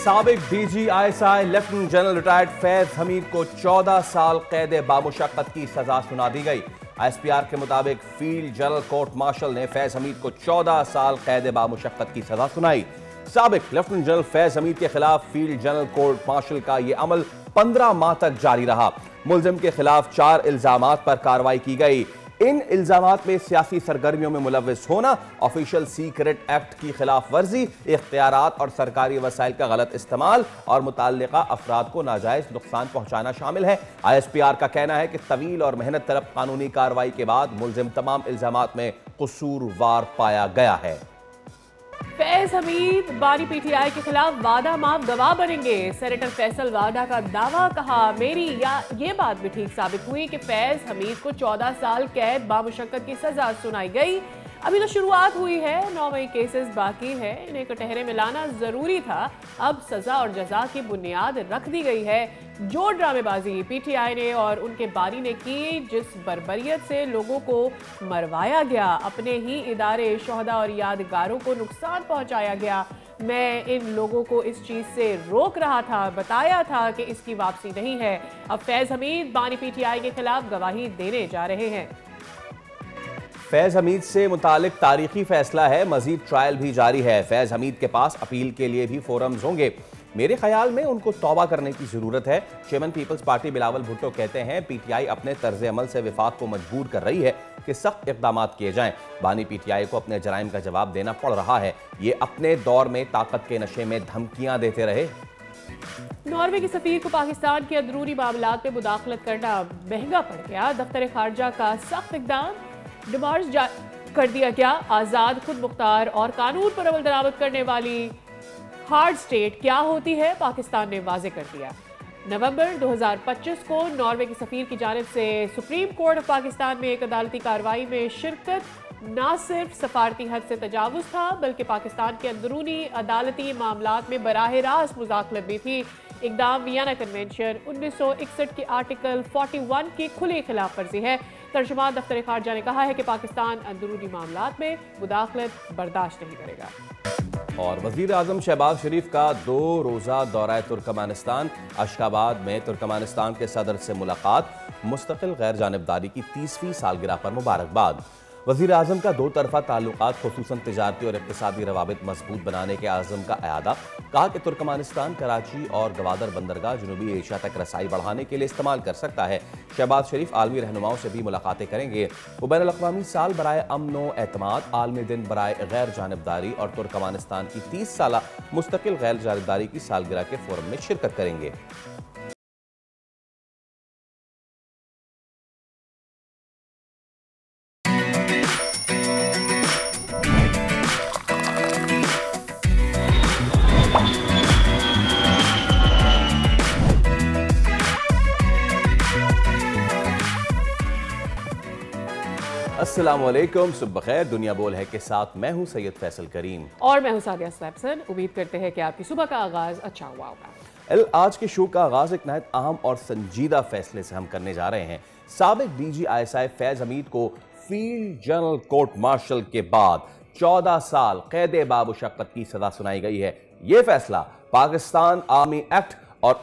साबिक DGISI lieutenant general retired Faiz Hamid को 14 साल कैद बामुशक्कत की सजा सुना दी गई। ISPR के मुताबिक फील्ड जनरल कोर्ट मार्शल ने फैज हमीद को 14 साल कैद बामुशक्कत की सजा सुनाई। साबिक लेफ्टिनेंट जनरल फैज हमीद के खिलाफ फील्ड जनरल कोर्ट मार्शल का यह अमल 15 माह तक जारी रहा। मुलजिम के खिलाफ 4 इल्जामात पर कार्रवाई की गई। इन इल्जामात में सियासी सरगर्मियों में मुलव्विस होना, ऑफिशियल सीक्रेट एक्ट की खिलाफ वर्जी, इख्तियारात और सरकारी वसाइल का गलत इस्तेमाल और मुताल्लिका अफराद को नाजायज नुकसान पहुंचाना शामिल है। ISPR का कहना है कि तवील और मेहनत तलब कानूनी कार्रवाई के बाद मुलजिम तमाम इल्जामात में कसूरवार पाया गया है। फैज हमीद बानी PTI के खिलाफ वादा माफ गवाह बनेंगे। सेनेटर फैसल वादा का दावा, कहा मेरी ये बात भी ठीक साबित हुई कि फैज हमीद को 14 साल कैद बामुशक्कत की सजा सुनाई गई। अभी तो शुरुआत हुई है, 9 मई केसेस बाकी है, इन्हें कटहरे में लाना जरूरी था। अब सजा और जजा की बुनियाद रख दी गई है। जो ड्रामेबाजी PTI ने और उनके बानी ने की, जिस बर्बरियत से लोगों को मरवाया गया, अपने ही इदारे, शोहदा और यादगारों को नुकसान पहुंचाया गया, मैं इन लोगों को इस चीज से रोक रहा था, बताया था कि इसकी वापसी नहीं है। अब फैज हमीद बानी PTI के खिलाफ गवाही देने जा रहे हैं। फैज हमीद से मुतालिक तारीखी फैसला है, मजीद ट्रायल भी जारी है। फैज हमीद के पास अपील के लिए भी फोरम्स होंगे। मेरे ख्याल में उनको तौबा करने की जरूरत है। चेयरमैन पीपल्स पार्टी बिलावल भुट्टो कहते हैं PTI अपने तर्ज अमल से विफाक को मजबूर कर रही है कि सख्त इकदाम किए जाएं। बानी PTI को अपने जराइम का जवाब देना पड़ रहा है। ये अपने दौर में ताकत के नशे में धमकियां देते रहे। नॉर्वे के सफीर को पाकिस्तान के अंदरूनी मामलात में मुदाखलत करना महंगा पड़ गया। दफ्तर खारजा का सख्त इकदाम, डिमार्स कर दिया गया। आज़ाद, खुद मुख्तार और कानून पर अमल दरामद करने वाली हार्ड स्टेट क्या होती है, पाकिस्तान ने वाजे कर दिया। नवंबर 2025 को नॉर्वे के सफीर की जानिब से सुप्रीम कोर्ट ऑफ पाकिस्तान में एक अदालती कार्रवाई में शिरकत न सिर्फ सफारती हद से तजावुज था, बल्कि पाकिस्तान के अंदरूनी अदालती मामलात में बराह रास्त मुदाखलत भी थी। इक़दाम वियना कन्वेंशन 1961 के आर्टिकल 41 की खुली खिलाफ वर्जी है। तर्जुमान दफ्तर खारजा ने कहा है कि पाकिस्तान अंदरूनी मामलात में मुदाखलत बर्दाश्त नहीं करेगा। और वज़ीर आज़म शहबाज शरीफ का 2 रोज़ा दौरा तुर्कमानिस्तान। अशकाबाद में तुर्कमानिस्तान के सदर से मुलाकात, मुस्तकिल गैर जानिबदारी की 30वीं सालगिरह पर मुबारकबाद। वज़ीर आज़म का 2 तरफ़ा ताल्लुकात खुसूसन तिजारती और इक़्तिसादी रवाबित मजबूत बनाने के आज़म का अयादा। कहा कि तुर्कमानिस्तान कराची और गवादर बंदरगाह जनूबी एशिया तक रसाई बढ़ाने के लिए इस्तेमाल कर सकता है। शहबाज शरीफ आलमी रहनुमाओं से भी मुलाकातें करेंगे। वो बैनुल-अक़वामी साल बराए अमन व एतमाद, आलमी दिन बराए गैर जानिबदारी और तुर्कमानिस्तान की 30 साला मुस्तकिल गैर जानिबदारी की सालगिरह के फोरम में शिरकत करेंगे। अस्सलामुअलैकुम, सुबह खैर। दुनिया बोल है के साथ मैं हूं सैयद फैसल करीम और मैं हूं सादिया सैमसन। उम्मीद करते हैं कि आपकी सुबह का आगाज अच्छा हुआ होगा। आज के शो का आगाज एक नहायत अहम और संजीदा फैसले से हम करने जा रहे हैं। साबिक DGISI फैज हमीद को फील्ड जनरल कोर्ट मार्शल के बाद 14 साल कैद बामुशक्कत की सजा सुनाई गई है। यह फैसला पाकिस्तान आर्मी एक्ट और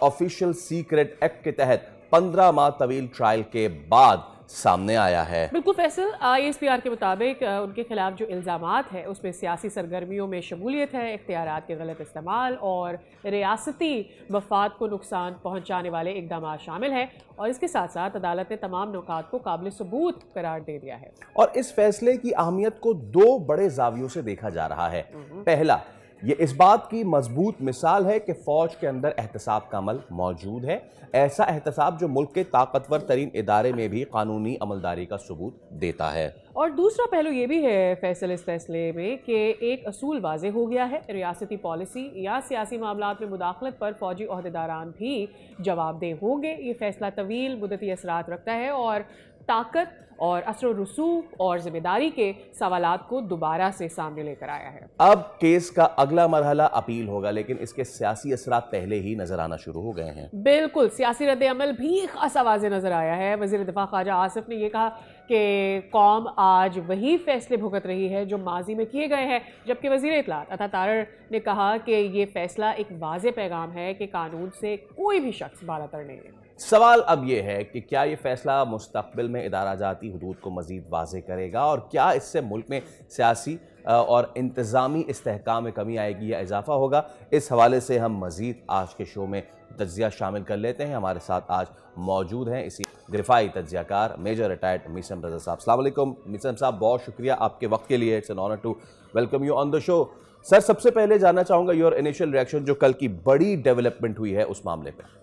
ऑफिशियल सीक्रेट एक्ट के तहत 15 माह तवील ट्रायल के बाद सामने आया है। बिल्कुल फैसल, ISPR के मुताबिक उनके खिलाफ जो इल्जामात है उसमें सियासी सरगर्मियों में शमूलियत है, इख्तियारात के गलत इस्तेमाल और रियासती मफाद को नुकसान पहुंचाने वाले इकदाम शामिल हैं। और इसके साथ साथ अदालत ने तमाम नुकात को काबिल सबूत करार दे दिया है। और इस फैसले की अहमियत को 2 बड़े जावियों से देखा जा रहा है। पहला, ये इस बात की मजबूत मिसाल है कि फौज के अंदर एहतसाब का अमल मौजूद है, ऐसा एहतसाब जो मुल्क के ताकतवर तरीन इदारे में भी कानूनी अमलदारी का सबूत देता है। और दूसरा पहलू ये भी है फैसल इस फैसले में कि एक असूल वाज़े हो गया है, रियासती पॉलिसी या सियासी मामलात में मुदाखलत पर फौजी ओहदेदारान भी जवाबदेह होंगे। ये फैसला तवील मुद्दती असरात रखता है और ताकत और असर रसूख और जिम्मेदारी के सवालात को दोबारा से सामने लेकर आया है। अब केस का अगला मरहला अपील होगा, लेकिन इसके सियासी असरात पहले ही नजर आना शुरू हो गए हैं। बिल्कुल, सियासी रद्द-ए-अमल भी खासा वाज़े नजर आया है। वज़ीर दिफा ख्वाजा आसिफ ने यह कहा कि कौम आज वही फैसले भुगत रही है जो माजी में किए गए हैं, जबकि वज़ीर इत्तलात अता तारड़ ने कहा कि ये फैसला एक वाज़े पैगाम है कि कानून से कोई भी शख्स बालातर नहीं है। सवाल अब यह है कि क्या ये फैसला मुस्तक़बिल में इदारा जाती हुदूद को मज़ीद वाज़े करेगा, और क्या इससे मुल्क में सियासी और इंतज़ामी इस्तेहकाम में कमी आएगी या इजाफा होगा। इस हवाले से हम मज़ीद आज के शो में तज्ज़िया शामिल कर लेते हैं। हमारे साथ आज मौजूद हैं इसी दिफाई तज्ज़ियाकार मेजर रिटायर्ड मीसम रज़ा साहब। अस्सलाम वालेकुम मीसम साहब, बहुत शुक्रिया आपके वक्त के लिए। It's an honour to welcome you on the show. Sir, सबसे पहले जानना चाहूँगा योर इनिशियल रिएक्शन जो कल की बड़ी डेवलपमेंट हुई है उस मामले पर।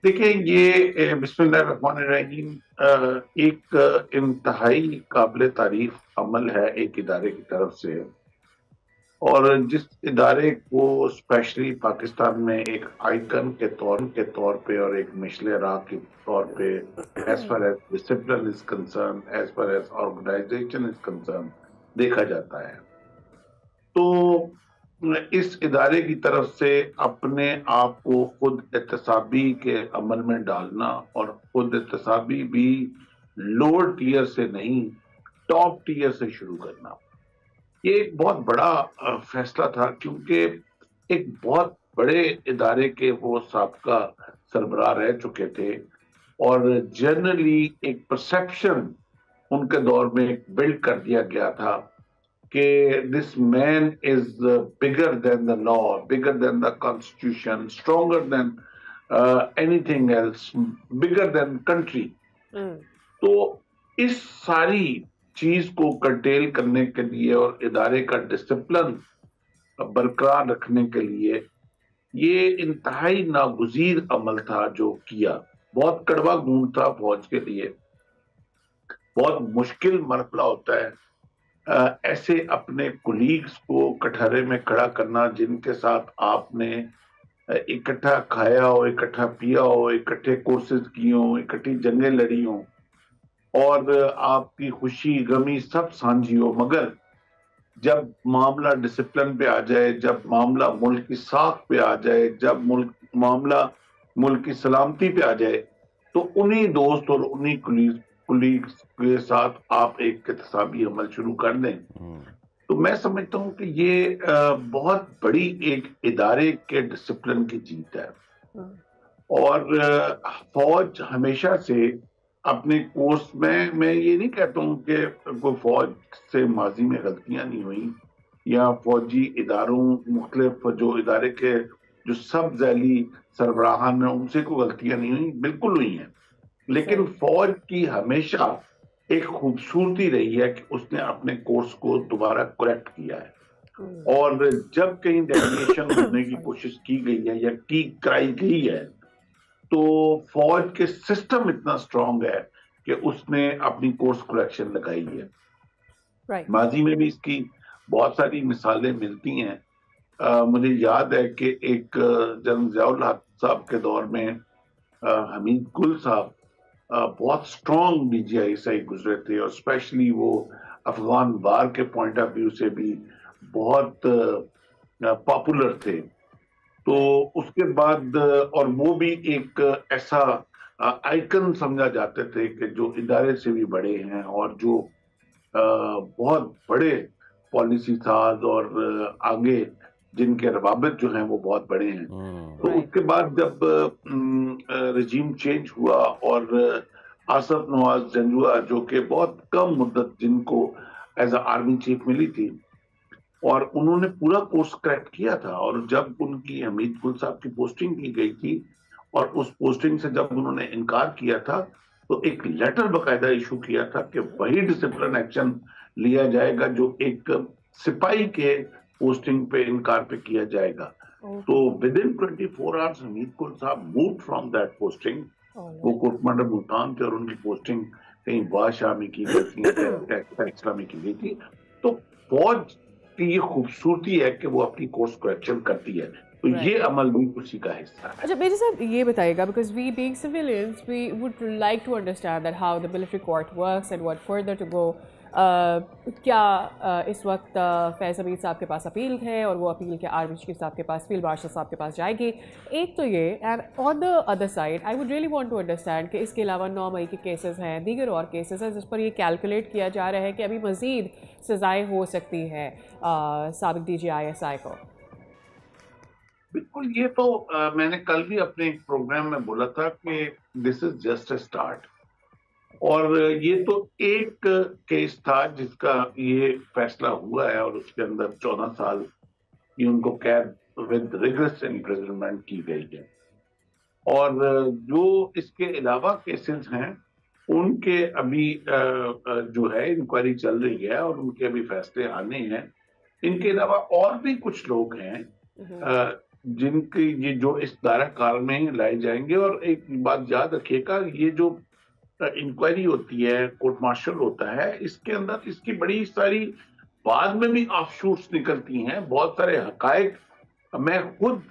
देखिए, ये बिस्मिल्लाहिर्रहमानिर्रहीम एक इंतहाई काबिल तारीफ अमल है एक इदारे की तरफ से, और जिस इदारे को स्पेशली पाकिस्तान में एक आइकन के तौर पे और एक मिशले राह के तौर पे as far as discipline is concern, as far as organisation is concern देखा जाता है, तो इस इदारे की तरफ से अपने आप को खुद एहतसाबी के अमल में डालना, और खुद एहतसाबी भी लोअर टीयर से नहीं टॉप टीयर से शुरू करना, ये एक बहुत बड़ा फैसला था, क्योंकि एक बहुत बड़े इदारे के वो साबका सरबराह रह चुके थे, और जनरली एक परसेप्शन उनके दौर में बिल्ड कर दिया गया था कि this man is bigger than the law, bigger than the constitution, stronger than anything else, bigger than country. तो इस सारी चीज को कंटेल करने के लिए और इदारे का डिसिप्लिन बरकरार रखने के लिए ये इंतहाई नागुज़ीर अमल था जो किया। बहुत कड़वा घूंट था फौज के लिए, बहुत मुश्किल मरहला होता है ऐसे अपने कुलीग्स को कटहरे में खड़ा करना जिनके साथ आपने इकट्ठा खाया हो, इकट्ठा पिया हो, इकट्ठे कोर्सेज किए हो, इकट्ठी जंगें लड़ी हो, और आपकी खुशी गमी सब साझी हो, मगर जब मामला डिसिप्लिन पे आ जाए, जब मामला मुल्क की साख पे आ जाए, जब मामला मुल्क की सलामती पे आ जाए, तो उन्हीं दोस्त और उन्हीं कुलीग्स के साथ आप एक एहतसाबी अमल शुरू कर दें। तो मैं समझता हूँ कि ये बहुत बड़ी एक इदारे के डिसिप्लिन की जीत है, और फौज हमेशा से अपने कोर्स में, मैं ये नहीं कहता हूँ कि कोई फौज से माजी में गलतियां नहीं हुई, या फौजी इदारों मुख्तलिफ जो इदारे के जो सब ज़ैली सरबराहान हैं उनसे कोई गलतियां नहीं हुई, बिल्कुल हुई हैं, लेकिन फौज की हमेशा एक खूबसूरती रही है कि उसने अपने कोर्स को दोबारा करेक्ट किया है, और जब कहीं डेविएशन होने की कोशिश की गई है या की कराई गई है, तो फौज के सिस्टम इतना स्ट्रांग है कि उसने अपनी कोर्स करेक्शन लगाई है। माजी में भी इसकी बहुत सारी मिसालें मिलती हैं। मुझे याद है कि एक जनरल ज़ियाउल हक साहब के दौर में हमीद गुल साहब बहुत स्ट्रॉन्ग DGI गुजरे थे, और स्पेशली वो अफगान वार के पॉइंट ऑफ व्यू से भी बहुत पॉपुलर थे। तो उसके बाद, और वो भी एक ऐसा आइकन समझा जाते थे कि जो इदारे से भी बड़े हैं और जो बहुत बड़े पॉलिसी साज और आगे जिनके रवाबित जो हैं वो बहुत बड़े हैं। तो उसके बाद जब रजीम चेंज हुआ और आसफ नवाज जंजुआ जो कि बहुत कम मुद्दत जिनको एज अ आर्मी चीफ मिली थी, और उन्होंने पूरा कोर्स करेक्ट किया था, और जब उनकी हमीद गुल साहब की पोस्टिंग की गई थी और उस पोस्टिंग से जब उन्होंने इनकार किया था, तो एक लेटर बकायदा इशू किया था कि वही डिसिप्लिन एक्शन लिया जाएगा जो एक सिपाही के पोस्टिंग पे इनकार पे किया जाएगा। तो विद इन 24 आवर्स हमीद गुल साहब मूव फ्रॉम दैट पोस्टिंग। वो कोर्ट कमांडर मुल्तान थे और उनकी पोस्टिंग कहीं बादशाह में की गई थी, एक्स्ट्रा में की गई थी। तो फौज की ये खूबसूरती है कि वो अपनी कोर्स करेक्शन करती है, तो ये अमल भी उसी का हिस्सा है। अच्छा मेजर साहब ये बताइएगा, because we being civilians we would like to understand that how the military court works and what further to go. क्या इस वक्त फैज़ हमीद साहब के पास अपील है और वो अपील के आर्मी चीफ साहब के पास, फील्ड मार्शल साहब के पास जाएगी? एक तो ये, and on the other side I would really want to understand कि इसके अलावा 9 मई के केसेस हैं, दीगर और केसेस हैं जिस पर ये कैलकुलेट किया जा रहा है कि अभी मज़ीद सज़ाएँ हो सकती हैं साबिक DGI-SI को। बिल्कुल, ये तो मैंने कल भी अपने एक प्रोग्राम में बोला था कि this is just a start, और ये तो एक केस था जिसका ये फैसला हुआ है और उसके अंदर 14 साल की उनको कैद विद रिगरस इम्प्रिजनमेंट की गई है। और जो इसके अलावा केसेस हैं उनके अभी जो है इंक्वायरी चल रही है और उनके अभी फैसले आने हैं। इनके अलावा और भी कुछ लोग हैं जिनकी ये जो इस दायरा कार में लाए जाएंगे। और एक बात याद रखिएगा, ये जो इंक्वायरी होती है, कोर्ट मार्शल होता है, इसके अंदर इसकी बड़ी सारी बाद में भी ऑफशूट्स निकलती हैं, बहुत सारे हकायक। मैं खुद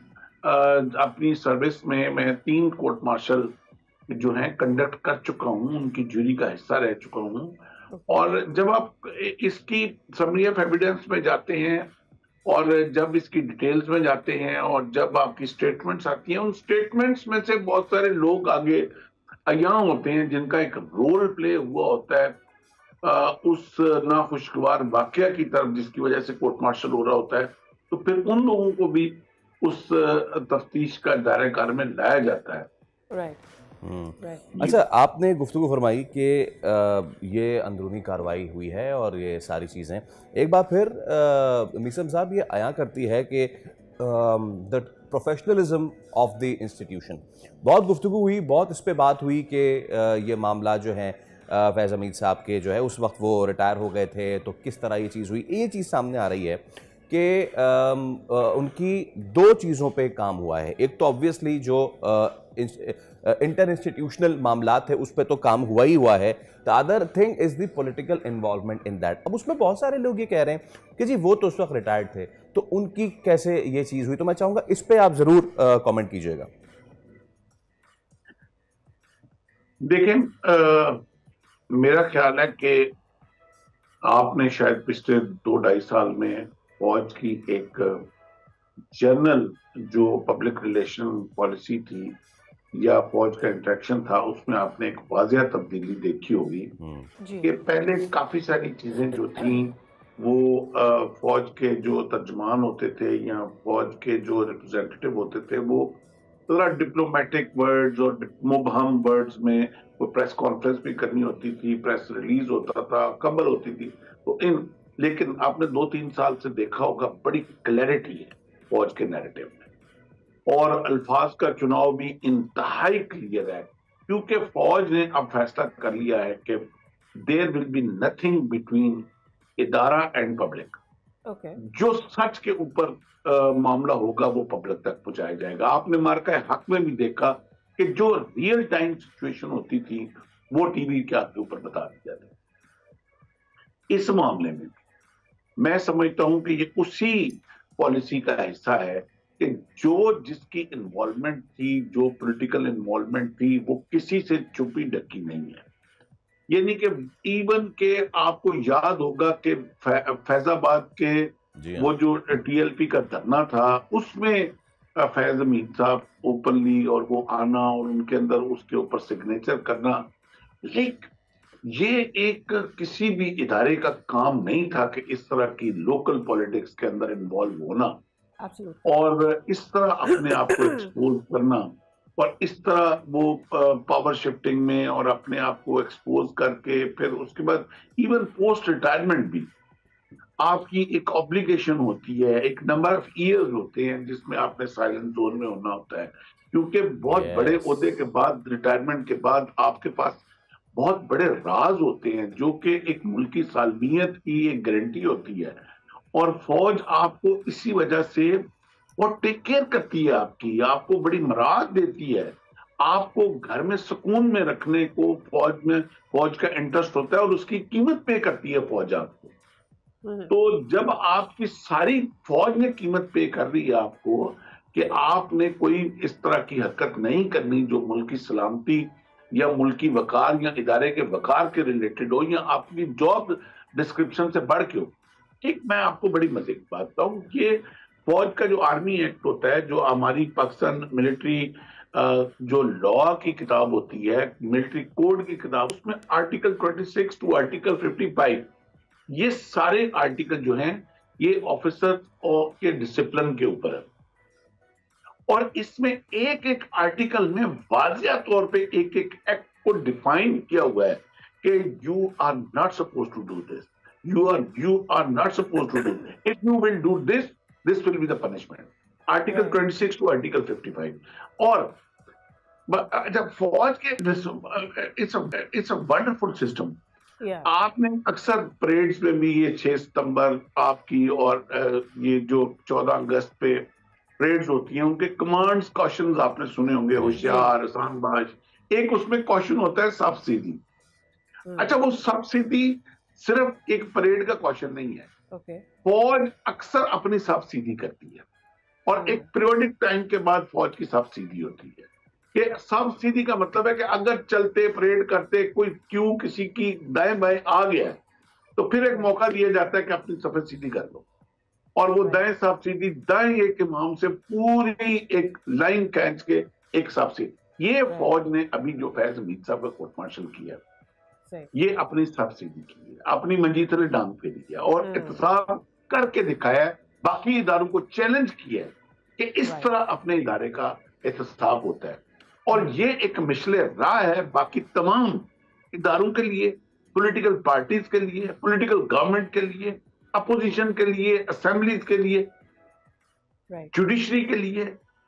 अपनी सर्विस में मैं 3 कोर्ट मार्शल जो है कंडक्ट कर चुका हूं, उनकी जूरी का हिस्सा रह चुका हूं। और जब आप इसकी समरी ऑफ एविडेंस में जाते हैं और जब इसकी डिटेल्स में जाते हैं और जब आपकी स्टेटमेंट्स आती हैं, उन स्टेटमेंट्स में से बहुत सारे लोग आगे यहाँ होते हैं जिनका एक रोल प्ले हुआ होता है उस नाखुशगवार वाकया की तरफ जिसकी वजह से कोर्ट मार्शल हो रहा होता है। तो फिर उन लोगों को भी उस तफ्तीश का दायरे कार में लाया जाता है। राइट। अच्छा, आपने गुफ्तगू फरमाई कि ये अंदरूनी कार्रवाई हुई है और ये सारी चीज़ें, एक बार फिर मीसम साहब ये आया करती है कि the professionalism of the institution, बहुत गुफ्तगू हुई, बहुत इस पर बात हुई कि ये मामला जो है फैज़ हमीद साहब के जो है उस वक्त वो रिटायर हो गए थे, तो किस तरह ये चीज़ हुई। ये चीज़ सामने आ रही है कि उनकी 2 चीज़ों पे काम हुआ है। एक तो ऑब्वियसली जो इंटर इंस्टीट्यूशनल मामला थे उस पर तो काम हुआ ही हुआ है। The other thing is the political involvement in that. अब उसमें बहुत सारे लोग ये कह रहे हैं कि जी वो तो उस वक्त रिटायर्ड थे, तो उनकी कैसे ये चीज़ हुई। तो मैं चाहूँगा इस पर आप ज़रूर कमेंट कीजिएगा। देखें, मेरा ख्याल है कि आपने शायद पिछले 2-2.5 साल में फौज की एक जनरल जो पब्लिक रिलेशन पॉलिसी थी या फौज का इंटरेक्शन था, उसमें आपने एक वाज़िया तब्दीली देखी होगी कि पहले काफी सारी चीजें जो थी वो फौज के जो तर्जमान होते थे या फौज के जो रिप्रेजेंटेटिव होते थे वो थोड़ा डिप्लोमेटिक वर्ड्स और मुबहम वर्ड्स में वो प्रेस कॉन्फ्रेंस भी करनी होती थी, प्रेस रिलीज होता था, खबर होती थी। तो लेकिन आपने 2-3 साल से देखा होगा बड़ी क्लैरिटी है फौज के नैरेटिव में और अल्फाज का चुनाव भी इंतहाई क्लियर है, क्योंकि फौज ने अब फैसला कर लिया है कि there will be nothing between इदारा एंड पब्लिक। जो सच के ऊपर मामला होगा वो पब्लिक तक पहुंचाया जाएगा। आपने मार्का हक में भी देखा कि जो रियल टाइम सिचुएशन होती थी वो टीवी के आपके ऊपर बता दी जाती। इस मामले में मैं समझता हूं कि ये उसी पॉलिसी का हिस्सा है कि जो जिसकी इन्वॉल्वमेंट थी, जो पॉलिटिकल इन्वॉल्वमेंट थी, वो किसी से छुपी ढकी नहीं है। यानी कि इवन के आपको याद होगा कि फैजाबाद के वो जो टीएलपी का धरना था उसमें फैज हमीद साहब ओपनली और वो आना और उनके अंदर उसके ऊपर सिग्नेचर करना, लेकिन ये एक किसी भी इदारे का काम नहीं था कि इस तरह की लोकल पॉलिटिक्स के अंदर इन्वॉल्व होना और इस तरह अपने आप को एक्सपोज करना और इस तरह वो पावर शिफ्टिंग में और अपने आप को एक्सपोज करके फिर उसके बाद इवन पोस्ट रिटायरमेंट भी आपकी एक ऑब्लिगेशन होती है, एक नंबर ऑफ ईयर्स होते हैं जिसमें आपने साइलेंट जोन में होना होता है, क्योंकि बहुत बड़े ओहदे के बाद, रिटायरमेंट के बाद आपके पास बहुत बड़े राज होते हैं जो कि एक मुल्क की सालमियत की एक गारंटी होती है। और फौज आपको इसी वजह से वो टेक केयर करती है, आपको बड़ी मराद देती है, आपको घर में सुकून में रखने को फौज का इंटरेस्ट होता है और उसकी कीमत पे करती है फौज आपको। तो जब आपकी सारी फौज ने कीमत पे कर रही है आपको कि आपने कोई इस तरह की हरकत नहीं करनी जो मुल्क की सलामती या मुल्की वकार या इदारे के वकार के रिलेटेड हो या आपकी जॉब डिस्क्रिप्शन से बढ़ के हो। एक मैं आपको बड़ी मजे की बात बताऊं कि फौज का जो आर्मी एक्ट होता है, जो हमारी पाकिस्तान मिलिट्री जो लॉ की किताब होती है, मिलिट्री कोड की किताब, उसमें आर्टिकल 26 टू आर्टिकल 55, ये सारे आर्टिकल जो हैं ये ऑफिसर के डिसिप्लिन के ऊपर है। और इसमें एक एक आर्टिकल में वाजिया तौर पे एक एक एक्ट को डिफाइन किया हुआ है कि you are not suppose to do this, you are not suppose to do, if you will do this will be the punishment. Article 26 to article 55। और जब फौज के इट्स अ वंडरफुल सिस्टम। आपने अक्सर परेड्स में भी ये 6 सितंबर आपकी और ये जो 14 अगस्त पे परेड्स होती हैं, उनके कमांड्स कॉशंस आपने सुने होंगे, होशियार, आसानबाज। एक उसमें कॉशन होता है सब सीधी। अच्छा, वो सब सीधी सिर्फ एक परेड का कॉशन नहीं है। फौज अक्सर अपनी सब सीधी करती है और एक पीरियोडिक टाइम के बाद फौज की सब सीधी होती है। कि सब सीधी का मतलब है कि अगर चलते परेड करते कोई क्यों किसी की दाएं बाएं आ गया है तो फिर एक मौका दिया जाता है कि अपनी सफेद सीधी कर लो। और वो दाएं साफ सीधी, दाएं एक इमाम से पूरी एक लाइन खींच के एक साफ सीधी। ये फौज ने अभी जो फैज हमीद साहब का कोर्ट मार्शल किया, ये अपनी साफ सीधी की है, अपनी मंजीत ने डांग फेरी किया और एहतसाब करके दिखाया है, बाकी इदारों को चैलेंज किया है कि इस तरह अपने इदारे का एहतसाब होता है। और ये एक मिशले राह है बाकी तमाम इदारों के लिए, पॉलिटिकल पार्टीज के लिए, पॉलिटिकल गवर्नमेंट के लिए, अपोजिशन के लिए, असेंबलीज के लिए, जुडिशरी के लिए,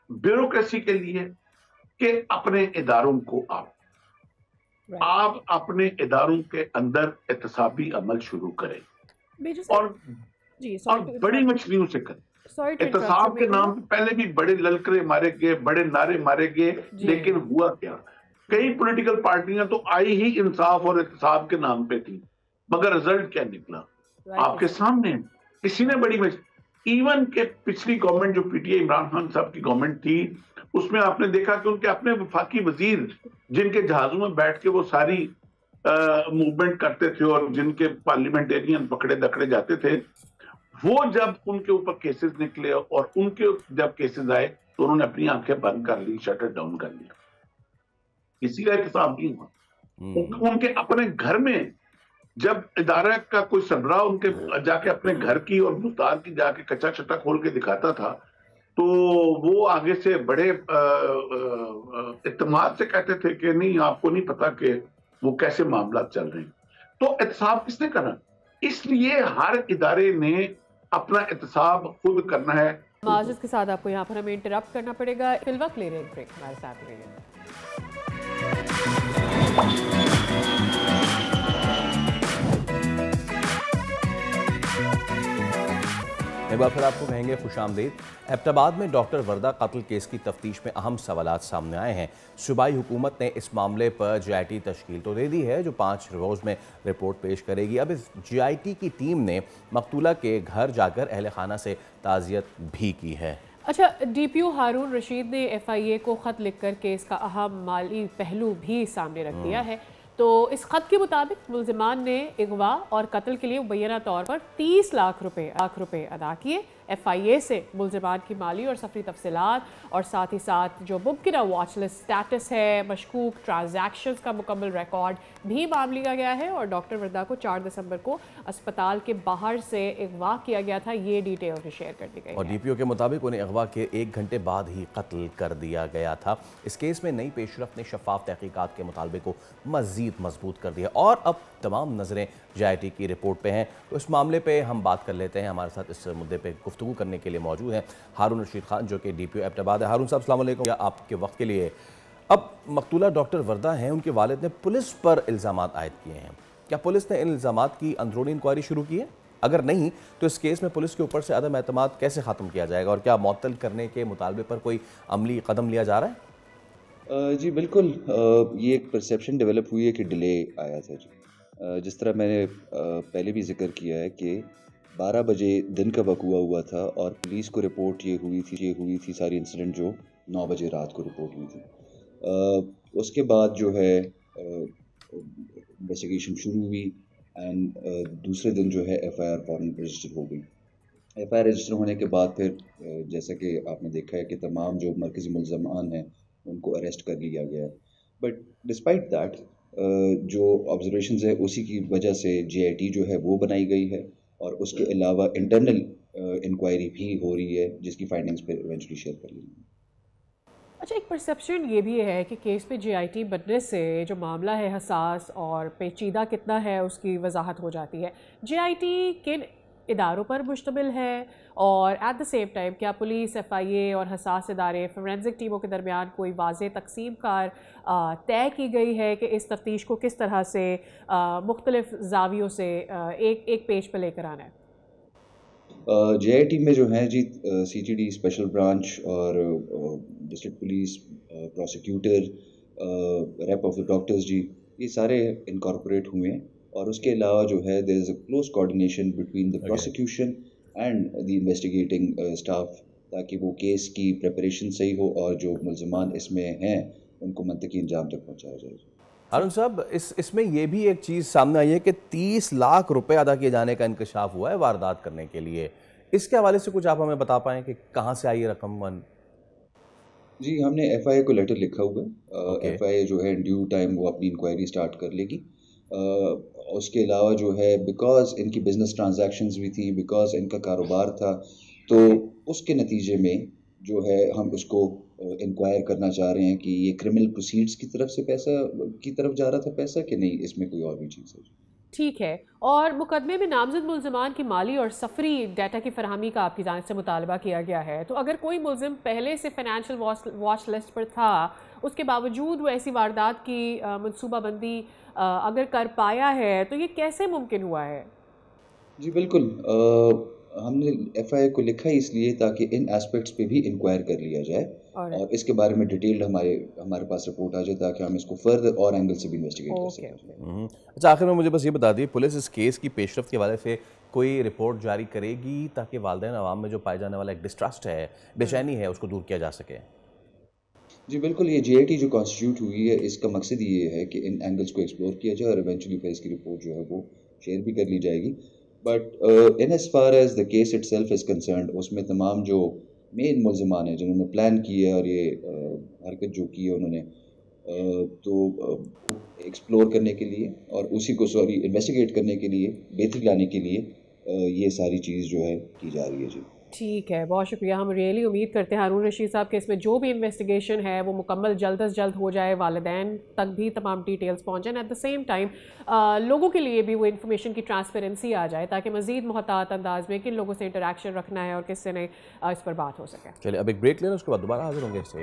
ब्यूरोक्रेसी के लिए, कि अपने इदारों को आप अपने इदारों के अंदर एहतसाबी अमल शुरू करें और बड़ी मछलियों से करें। एहतसाब के नाम पे पहले भी बड़े ललकरे मारे गए, बड़े नारे मारे गए, लेकिन हुआ क्या? कई पॉलिटिकल पार्टियां तो आई ही इंसाफ और एहतसाब के नाम पे थी, मगर रिजल्ट क्या निकला आपके सामने। किसी ने बड़ी इवन के पिछली गवर्नमेंट जो पीटीआई इमरान खान साहब की गवर्नमेंट थी, उसमें आपने देखा कि उनके अपने वफाकी वजीर जिनके जहाजों में बैठ के वो सारी मूवमेंट करते थे और जिनके पार्लियामेंटेरियन पकड़े दकड़े जाते थे, वो जब उनके ऊपर केसेस निकले और उनके जब केसेस आए तो उन्होंने अपनी आंखें बंद कर ली, शटर डाउन कर लिया। किसी का एहतसाब नहीं हुआ। उनके अपने घर में जब इदारा का कोई सरबराह उनके जाके अपने घर की और मुस्तार की जाके कच्चा छट्टा खोल के दिखाता था, तो वो आगे से बड़े इत्तेमाद से कहते थे कि नहीं, आपको नहीं पता कि वो कैसे मामला चल रहे हैं। तो एहतसाब किसने करना? इसलिए हर इदारे ने अपना एहतसाब खुद करना है। माजिद के साथ आपको यहाँ पर हमें इंटरप्ट करना पड़ेगा, फिल वक्त ले रहे हैं ब्रेक, हमारे साथ रहिए। एक बार फिर आपको कहेंगे खुशामदीद। एबटाबाद में डॉक्टर वर्दा कत्ल केस की तफ्तीश में अहम सवालात सामने आए हैं। सूबाई हुकूमत ने इस मामले पर JIT तश्कील तो दे दी है जो 5 रोज़ में रिपोर्ट पेश करेगी। अब इस JIT की टीम ने मकतूला के घर जाकर अहल खाना से ताज़ियत भी की है। अच्छा, DPO हारून रशीद ने FIA को ख़त लिखकर केस का अहम माली पहलू भी सामने रख दिया है। तो इस खत के मुताबिक मुल्जिमान ने अगवा और कत्ल के लिए मुबैना तौर पर 30 लाख रुपए अदा किए। FIA से मुल्जिमान की माली और सफरी तफसीलात और साथ ही साथ जो मुमकिन वॉच लिस्ट स्टेटस है, मशकूक ट्रांजैक्शंस का मुकम्मल रिकॉर्ड भी मांग लिया गया है और डॉक्टर वर्दा को 4 दिसंबर को अस्पताल के बाहर से अगवा किया गया था। ये डिटेल भी शेयर कर दी गई और DPO के मुताबिक उन्हें अगवा के 1 घंटे बाद ही कत्ल कर दिया गया था। इस केस में नई पेशरफ्त ने शफाफ तहकीकात के मुतालबे को मज़ीद मजबूत कर दिया और अब तमाम नज़रें JIT की रिपोर्ट पे हैं। तो इस मामले पे हम बात कर लेते हैं। हमारे साथ इस मुद्दे पे गुफ्तगू करने के लिए मौजूद हैं हारून रशीद खान जो कि DPO एबटाबाद है। हारून साहब अस्सलाम वालेकुम, आपके वक्त के लिए। अब मकतूला डॉक्टर वर्दा हैं, उनके वालिद ने पुलिस पर इल्ज़ामात आयद किए हैं। क्या पुलिस ने इन इल्ज़ामात की अंदरूनी इंक्वायरी शुरू की है? अगर नहीं तो इस केस में पुलिस के ऊपर से अदम एतमाद कैसे ख़त्म किया जाएगा और क्या मुअत्तल करने के मुतालबे पर कोई अमली कदम लिया जा रहा है? जी बिल्कुल, ये एक परसेप्शन डेवलप हुई है कि डिले आया था जी। जिस तरह मैंने पहले भी जिक्र किया है कि 12 बजे दिन का वक़्वा हुआ था और पुलिस को रिपोर्ट ये हुई थी सारी इंसिडेंट जो 9 बजे रात को रिपोर्ट हुई थी। उसके बाद जो है इन्वेस्टिगेशन शुरू हुई एंड दूसरे दिन जो है FIR फौरन रजिस्टर हो गई। FIR रजिस्टर होने के बाद फिर जैसा कि आपने देखा है कि तमाम जो मरकज़ी मुल्ज़मान हैं उनको अरेस्ट कर लिया गया। बट डिस्पाइट दैट जो ऑब्जर्वेशंस है उसी की वजह से JIT जो है वो बनाई गई है और उसके अलावा इंटरनल इंक्वायरी भी हो रही है जिसकी फाइंडिंग्स फिर इवेंचुअली शेयर कर लेंगे। अच्छा, एक परसेप्शन ये भी है कि केस पे JIT बनने से जो मामला है हसास और पेचीदा कितना है उसकी वजाहत हो जाती है। JIT किन इदारों पर मुश्तमिल है और एट द सेम टाइम क्या पुलिस, FIA और हसास इदारे फोरेंसिक टीमों के दरमियान कोई वाज़ेह तकसीम कार तय की गई है कि इस तफ्तीश को किस तरह से मुख्तलिफ जावियों से एक पेज पर लेकर आना है? JIT में जो है जी CTD स्पेशल ब्रांच और district police, prosecutor, rep of the doctors जी, ये सारे इनकॉर्पोरेट हुए हैं और उसके अलावा जो है there is a close coordination between the prosecution and the investigating staff ताकि वो केस की प्रिपरेशन सही हो और जो मुल्ज़मान इसमें हैं उनको मंतकी अंजाम तक पहुँचाया जाए। अरुण साहब, इसमें ये भी एक चीज़ सामने आई है कि 30 लाख रुपए अदा किए जाने का इंकशाफ हुआ है वारदात करने के लिए। इसके हवाले से कुछ आप हमें बता पाएँ कि कहाँ से आई ये रकम? जी, हमने FIA को लेटर लिखा हुआ है। FIA जो है ड्यू टाइम वो अपनी इंक्वायरी स्टार्ट कर लेगी। उसके अलावा जो है बिकॉज़ इनकी बिजनेस ट्रांजैक्शंस भी थी, बिकॉज़ इनका कारोबार था, तो उसके नतीजे में जो है हम उसको इंक्वायर करना चाह रहे हैं कि ये क्रिमिनल प्रोसीड्स की तरफ से पैसा की तरफ जा रहा था पैसा कि नहीं, इसमें कोई और भी चीज़ है। ठीक है, और मुकदमे में नामजद मुल्ज़मान की माली और सफरी डाटा की फरहमी का आपकी जानिब से मुतालबा किया गया है। तो अगर कोई मुल्ज़िम पहले से फाइनेंशियल वॉच लिस्ट पर था, उसके बावजूद वो ऐसी वारदात की मनसूबाबंदी अगर कर पाया है तो ये कैसे मुमकिन हुआ है? जी बिल्कुल, हमने FIA को लिखा इसलिए ताकि इन एस्पेक्ट्स पे भी इंक्वायर कर लिया जाए और इसके बारे में डिटेल्ड हमारे पास रिपोर्ट आ जाए ताकि हम इसको फर्दर और एंगल से भी इन्वेस्टिगेट कर सकें। अच्छा, आखिर में मुझे बस ये बता दी, पुलिस इस केस की पेशरफ्त के हवाले से कोई रिपोर्ट जारी करेगी ताकि वालिदैन अवाम में जो पाए जाने वाला एक डिस्ट्रस्ट है, बेचैनी है, उसको दूर किया जा सके? जी बिल्कुल, ये JIT जो कॉन्स्टिट्यूट हुई है इसका मकसद ये है कि इन एंगल्स को एक्सप्लोर किया जाए और इवेंचुअली फिर इसकी रिपोर्ट जो है वो शेयर भी कर ली जाएगी। But in as far as the case itself is concerned, उसमें तमाम जो मेन मुल्ज़मान हैं जिन्होंने प्लान की है और ये हरकत जो की है उन्होंने तो एक्सप्लोर करने के लिए और उसी को इन्वेस्टिगेट करने के लिए, बेहतरी लाने के लिए ये सारी चीज़ जो है की जा रही है। जी ठीक है, बहुत शुक्रिया। हम रियली उम्मीद करते हैं हारून रशीद साहब के इसमें जो भी इन्वेस्टिगेशन है वो मुकम्मल जल्द अज जल्द हो जाए, वालिदैन तक भी तमाम डिटेल्स पहुँचें, एट द सेम टाइम लोगों के लिए भी वो इन्फॉर्मेशन की ट्रांसपेरेंसी आ जाए ताकि मज़ीद मुहतात अंदाज में किन लोगों से इंटरेक्शन रखना है और किससे नहीं इस पर बात हो सके। चलिए अब एक ब्रेक लेना, उसके बाद दोबारा हाजिर होंगे इससे।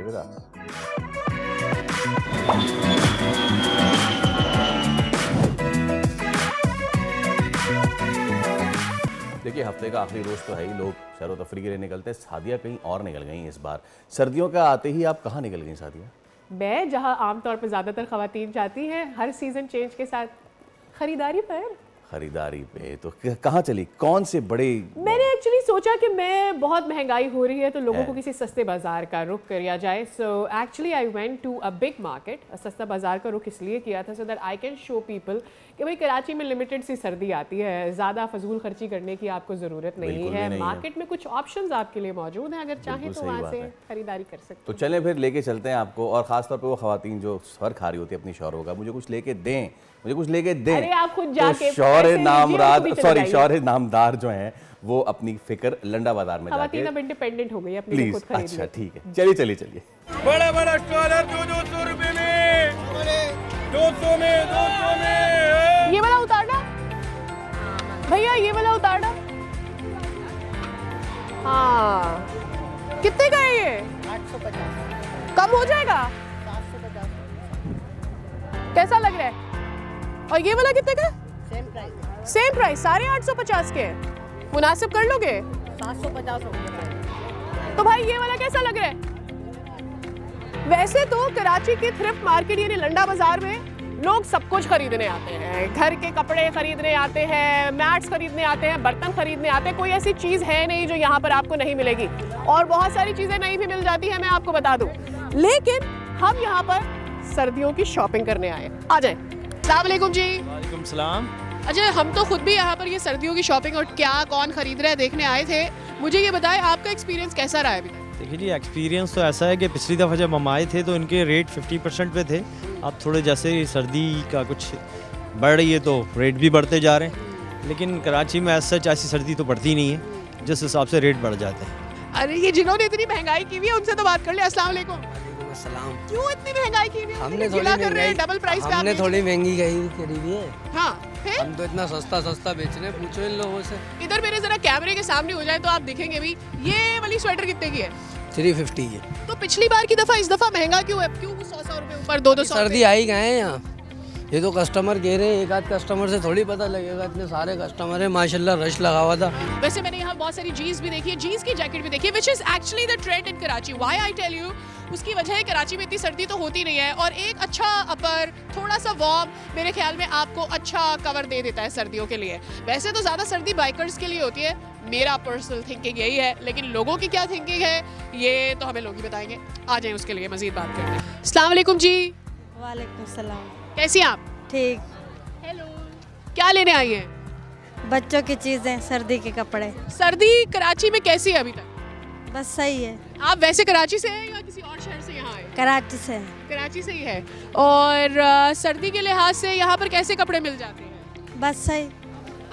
देखिए, हफ्ते का आखिरी रोज़ तो है ही, लोग सैर तफरी के लिए निकलते हैं। सादिया कहीं और निकल गई इस बार। सर्दियों का आते ही आप कहाँ निकल गई सादिया? मैं जहाँ आमतौर पर ज़्यादातर ख़वातीन जाती हैं हर सीज़न चेंज के साथ, ख़रीदारी पर। खरीदारी पे तो कहाँ चली? कौन से बड़े? मैंने एक्चुअली सोचा कि मैं बहुत महंगाई हो रही है तो लोगों को किसी सस्ते बाजार का रुख किया जाए। So actually I went to a big market. सस्ता बाजार का रुख इसलिए किया था so that I can show people कि भाई कराची में लिमिटेड सी सर्दी आती है, ज़्यादा फजूल खर्ची करने की आपको ज़रूरत नहीं है। मार्केट में कुछ ऑप्शंस आपके लिए मौजूद हैं, अगर चाहें तो वहाँ से खरीदारी कर सकते हैं। तो चलें फिर लेके चलते हैं आपको, और ख़ासतौर पर वो ख़वातीन जो सर खा रही होती है अपनी शौहरों का, मुझे कुछ लेके दें, मुझे कुछ लेके दें। अरे आप खुद जाके शौहरे नामदार जो हैं वो अपनी फिक्र लंडा बाजार में जाके अब इंडिपेंडेंट हो गई, अपनी खुद खरीद। अच्छा ठीक है, चलिए। बड़ा बड़ा स्टॉलर 200 रुपए में, 200 में। ये वाला उतारना भैया, ये वाला उतारना। हाँ, कितने का है ये? 850। कम हो जाएगा? 750। कैसा लग रहा है? और ये वाला कितने का? सेम प्राइस, सारे 850 के। मुनासिब कर लोगे? 750 हो गया। तो भाई ये वाला कैसा लग रहा है? वैसे तो कराची के थ्रिफ्ट मार्केट यानी लंडा बाजार में लोग सब कुछ खरीदने आते हैं, घर के कपड़े खरीदने आते हैं, मैट्स खरीदने आते हैं, बर्तन खरीदने आते हैं, कोई ऐसी चीज़ है नहीं जो यहाँ पर आपको नहीं मिलेगी। और बहुत सारी चीज़ें नहीं भी मिल जाती हैं, मैं आपको बता दूँ। लेकिन हम यहाँ पर सर्दियों की शॉपिंग करने आए। आ जाए। अस्सलाम वालेकुम जी। वालेकुम सलाम। अच्छा, हम तो खुद भी यहाँ पर ये सर्दियों की शॉपिंग और क्या कौन खरीद रहा है देखने आए थे। मुझे ये बताएं, आपका एक्सपीरियंस कैसा रहा है अभी तक? देखिए जी, एक्सपीरियंस तो ऐसा है कि पिछली दफ़ा जब हम आए थे तो इनके रेट 50% पे थे। अब थोड़े जैसे सर्दी का कुछ बढ़ रही है तो रेट भी बढ़ते जा रहे हैं, लेकिन कराची में ऐसा ऐसी सर्दी तो पड़ती नहीं है, जिस हिसाब से रेट बढ़ जाते हैं। अरे ये जिन्होंने इतनी महंगाई की हुई है उनसे तो बात कर ले। अस्सलाम वालेकुम। सलाम। क्यों इतनी महंगाई की हुई है? हमने थोड़ी गिला कर रहे हैं महंगाई डबल प्राइस पे। हमने थोड़ी महंगी खरीदी है। हाँ, फिर हम तो इतना सस्ता सस्ता बेच रहे हैं, पूछो इन लोगों से। इधर मेरे जरा कैमरे के सामने हो जाए तो आप दिखेंगे भी। ये वाली स्वेटर कितने की है? 350 है। तो पिछली बार की दफा इस दफा महंगा क्यों है? क्यों 100 रुपए ऊपर 200 सर्दी आई गए हैं यहाँ, ये तो कस्टमर कह रहे हैं, एक आध कस्टमर से थोड़ी पता लगेगा, इतने सारे कस्टमर है माशाल्लाह, रश लगा हुआ था। वैसे मैंने यहाँ बहुत सारी जीन्स भी देखी है, जीन्स की जैकेट भी देखी है, which is actually the trend in Karachi. Why I tell you, उसकी वजह है कराची में इतनी सर्दी तो होती नहीं है, और एक अच्छा अपर थोड़ा सा वार्म मेरे ख्याल में आपको अच्छा कवर दे देता है सर्दियों के लिए। वैसे तो ज़्यादा सर्दी बाइकर्स के लिए होती है, मेरा पर्सनल थिंकिंग यही है, लेकिन लोगों की क्या थिंकिंग है ये तो हमें लोग ही बताएंगे। आ जाए उसके लिए मजीद बात करते हैं। अस्सलाम वालेकुम जी। वालेकुम सलाम। कैसी हैं आप? ठीक। हेलो। क्या लेने आई हैं? बच्चों की चीज़ें, सर्दी के कपड़े। सर्दी कराची में कैसी है अभी तक? बस सही है। आप वैसे कराची से हैं या किसी और शहर से यहाँ आए? कराची से। कराची से ही है। और सर्दी के लिहाज से यहाँ पर कैसे कपड़े मिल जाते हैं? बस सही।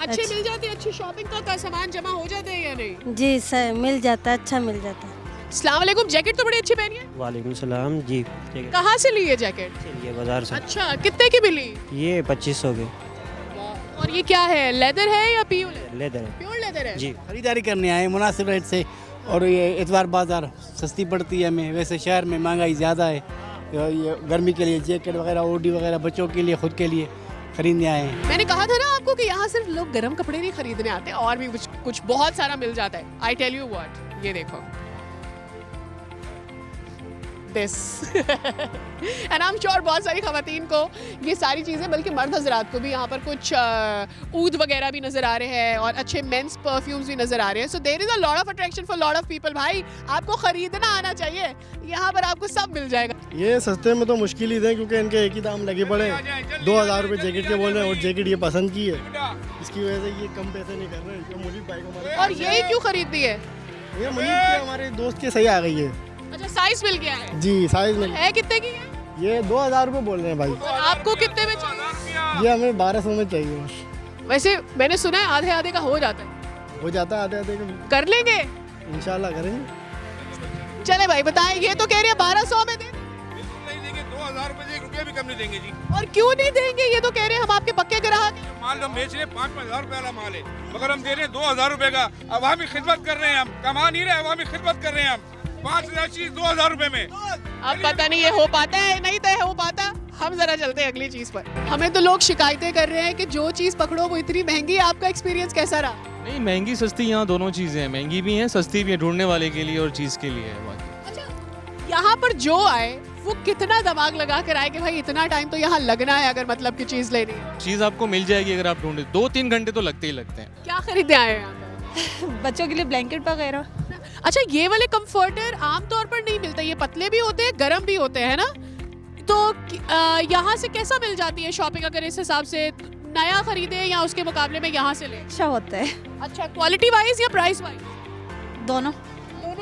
अच्छे मिल जाते हैं? अच्छी शॉपिंग का सामान जमा हो जाते हैं या नहीं? जी सही मिल जाता है, अच्छा मिल जाता है। अस्सलाम वालेकुम। जैकेट तो बड़ी अच्छी पहनी है। वालेकुम सलाम जी। कहाँ से ली है जैकेट? ये बाजार से। अच्छा, कितने की मिली? ये 2500 के। और ये क्या है, लेदर है या प्योर लेदर है? प्योर लेदर है जी। खरीदारी करने आए मुनासिब रेट से, और ये इतवार बाजार सस्ती पड़ती है हमें। वैसे शहर में महंगाई ज़्यादा है, ये गर्मी के लिए जैकेट वगैरह, ओडी वगैरह, बच्चों के लिए, खुद के लिए खरीदने आए हैं। मैंने कहा था ना आपको कि यहाँ सिर्फ लोग गर्म कपड़े नहीं खरीदने आते, और भी कुछ बहुत सारा मिल जाता है। आई टेल यू व्हाट, ये देखो this and I am sure बहुत सारी खवातीन को ये सारी चीज़ें, बल्कि मर्द हजरात को भी यहाँ पर कुछ ऊद वगैरह भी नज़र आ रहे हैं और अच्छे मेंस परफ्यूम्स भी नज़र आ रहे हैं। So there is a lot of attraction for lot of people. भाई आपको ख़रीदना आना चाहिए, यहाँ पर आपको सब मिल जाएगा। ये सस्ते में तो मुश्किल ही थे, क्योंकि इनके एक ही दाम लगे पड़े। 2000 रुपये जैकेट के बोल रहे हैं, और जैकेट ये पसंद की है, इसकी वजह से ये कम पैसे नहीं कर रहे हैं। मुनीब भाई को हमारे, और यही क्यों खरीदती है? ये मुनीब के हमारे दोस्त के सही आ गई है। अच्छा, साइज मिल गया है? जी साइज मिल है। कितने की है ये? 2000 रुपये बोल रहे हैं भाई। और आपको कितने में चाहिए? ये हमें 1200 में चाहिए बस। वैसे मैंने सुना है आधे आधे का हो जाता है। हो जाता है आधे आधे का। कर लेंगे इंशाल्लाह, करेंगे। चले भाई बताएं, ये तो कह रहे हैं 1200 में दे। बिल्कुल नहीं देंगे, 2000 रुपए, 1 रुपया भी कम नहीं देंगे जी। और क्यों नहीं देंगे? ये तो कह रहे हैं हम आपके पक्के ग्राहक हैं। माल हम बेच रहे हैं 5,000 रुपए वाला माल है, मगर हम दे रहे हैं 2000 रुपए का। अवामी खिदमत कर रहे हैं, हम कमा नहीं रहे, अवामी खिदमत कर रहे हैं। हम 5000 चीज 2000 रुपए में। अब पता नहीं ये हो पाता है नहीं तय हो पाता। हम जरा चलते हैं अगली चीज पर। हमें तो लोग शिकायतें कर रहे हैं कि जो चीज पकड़ो वो इतनी महंगी है। आपका एक्सपीरियंस कैसा रहा? नहीं, महंगी सस्ती यहाँ दोनों चीज़ें हैं, महंगी भी हैं सस्ती भी है, ढूंढने वाले के लिए और चीज़ के लिए है। अच्छा, यहाँ पर जो आए वो कितना दिमाग लगा कर आए कि भाई इतना टाइम तो यहाँ लगना है अगर मतलब की चीज लेनी है? चीज़ आपको मिल जाएगी अगर आप ढूंढे, 2-3 घंटे तो लगते ही लगते हैं। क्या खरीदने आए हैं यहाँ पे? बच्चों के लिए ब्लैंकेट वगैरह। अच्छा, ये वाले कंफर्टर आमतौर पर नहीं मिलते, ये पतले भी होते हैं, गर्म भी होते हैं ना, तो यहाँ से कैसा मिल जाती है शॉपिंग? अगर इस हिसाब से नया खरीदे या उसके मुकाबले में यहाँ से ले? अच्छा होता है। अच्छा, क्वालिटी वाइज या प्राइस वाइज? दोनों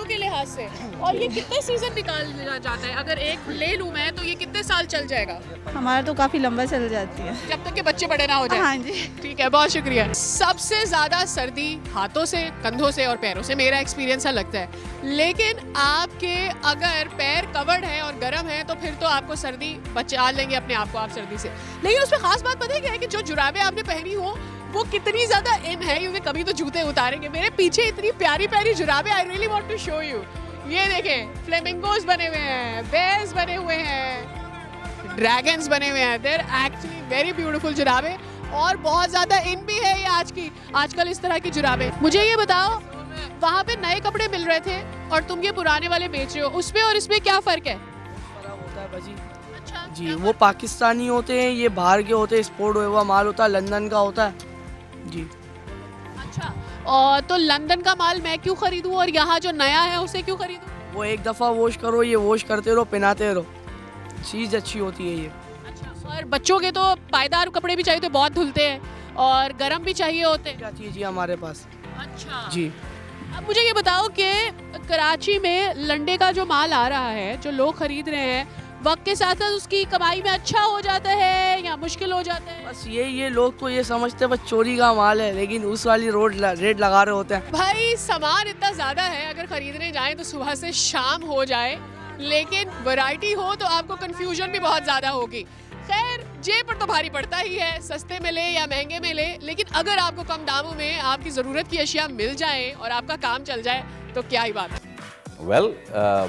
के लिहाज से। और ये कितने सीजन निकाल जाता है? अगर एक ले लूँ मैं तो ये कितने साल चल जाएगा? हमारा तो काफ़ी लंबा चल जाती है, जब तक के बच्चे बड़े ना हो जाए। हाँ जी। ठीक है, बहुत शुक्रिया। सबसे ज्यादा सर्दी हाथों से, कंधों से और पैरों से, मेरा एक्सपीरियंस लगता है। लेकिन आपके अगर पैर कवर्ड है और गर्म है तो फिर तो आपको सर्दी बचा लेंगे अपने आप को आप सर्दी से। लेकिन उसमें खास बात पता है क्या है कि जो जुराबें आपने पहनी हो वो कितनी ज्यादा इन है, क्योंकि कभी तो जूते उतारेंगे। मेरे पीछे इतनी प्यारी प्यारी जुराबें, I really want to show you. ये देखें, फ्लेमिंगोज बने हुए हैं, बेयर्स बने हुए हैं, ड्रैगन्स बने हुए हैं। देयर एक्चुअली वेरी ब्यूटीफुल जुराबें, और बहुत ज्यादा इन भी है ये आजकल इस तरह की जुराबें। मुझे ये बताओ, वहाँ पे नए कपड़े मिल रहे थे और तुम ये पुराने वाले बेच रहे हो, उसमें और इसमें क्या फर्क है? होता है बाजी। अच्छा, जी वो पाकिस्तानी होते हैं, ये बाहर के होते हैं, एक्सपोर्ट हुआ माल होता है, लंदन का होता है जी। अच्छा, और तो लंदन का माल मैं क्यों खरीदूं और यहाँ जो नया है उसे क्यों खरीदूं? वो एक दफ़ा वॉश करो, ये वॉश करते रहो, पहनाते रहो, चीज़ अच्छी होती है ये। अच्छा, और बच्चों के तो पायदार कपड़े भी चाहिए, तो बहुत धुलते हैं और गर्म भी चाहिए होते हैं। जी जी हमारे पास। अच्छा जी। अब मुझे ये बताओ कि कराची में लंडे का जो माल आ रहा है, जो लोग खरीद रहे हैं, वक्त के साथ साथ उसकी कमाई में अच्छा हो जाता है या मुश्किल हो जाता है? बस ये लोग तो ये समझते हैं बस चोरी का माल है, लेकिन उस वाली रेट लगा रहे होते हैं। भाई सामान इतना ज़्यादा है, अगर खरीदने जाएं तो सुबह से शाम हो जाए, लेकिन वैरायटी हो तो आपको कंफ्यूजन भी बहुत ज़्यादा होगी। खैर, जेब पर तो भारी पड़ता ही है, सस्ते में ले या महंगे में ले, लेकिन अगर आपको कम दामों में आपकी ज़रूरत की अशिया मिल जाए और आपका काम चल जाए तो क्या ही बात है। वेल,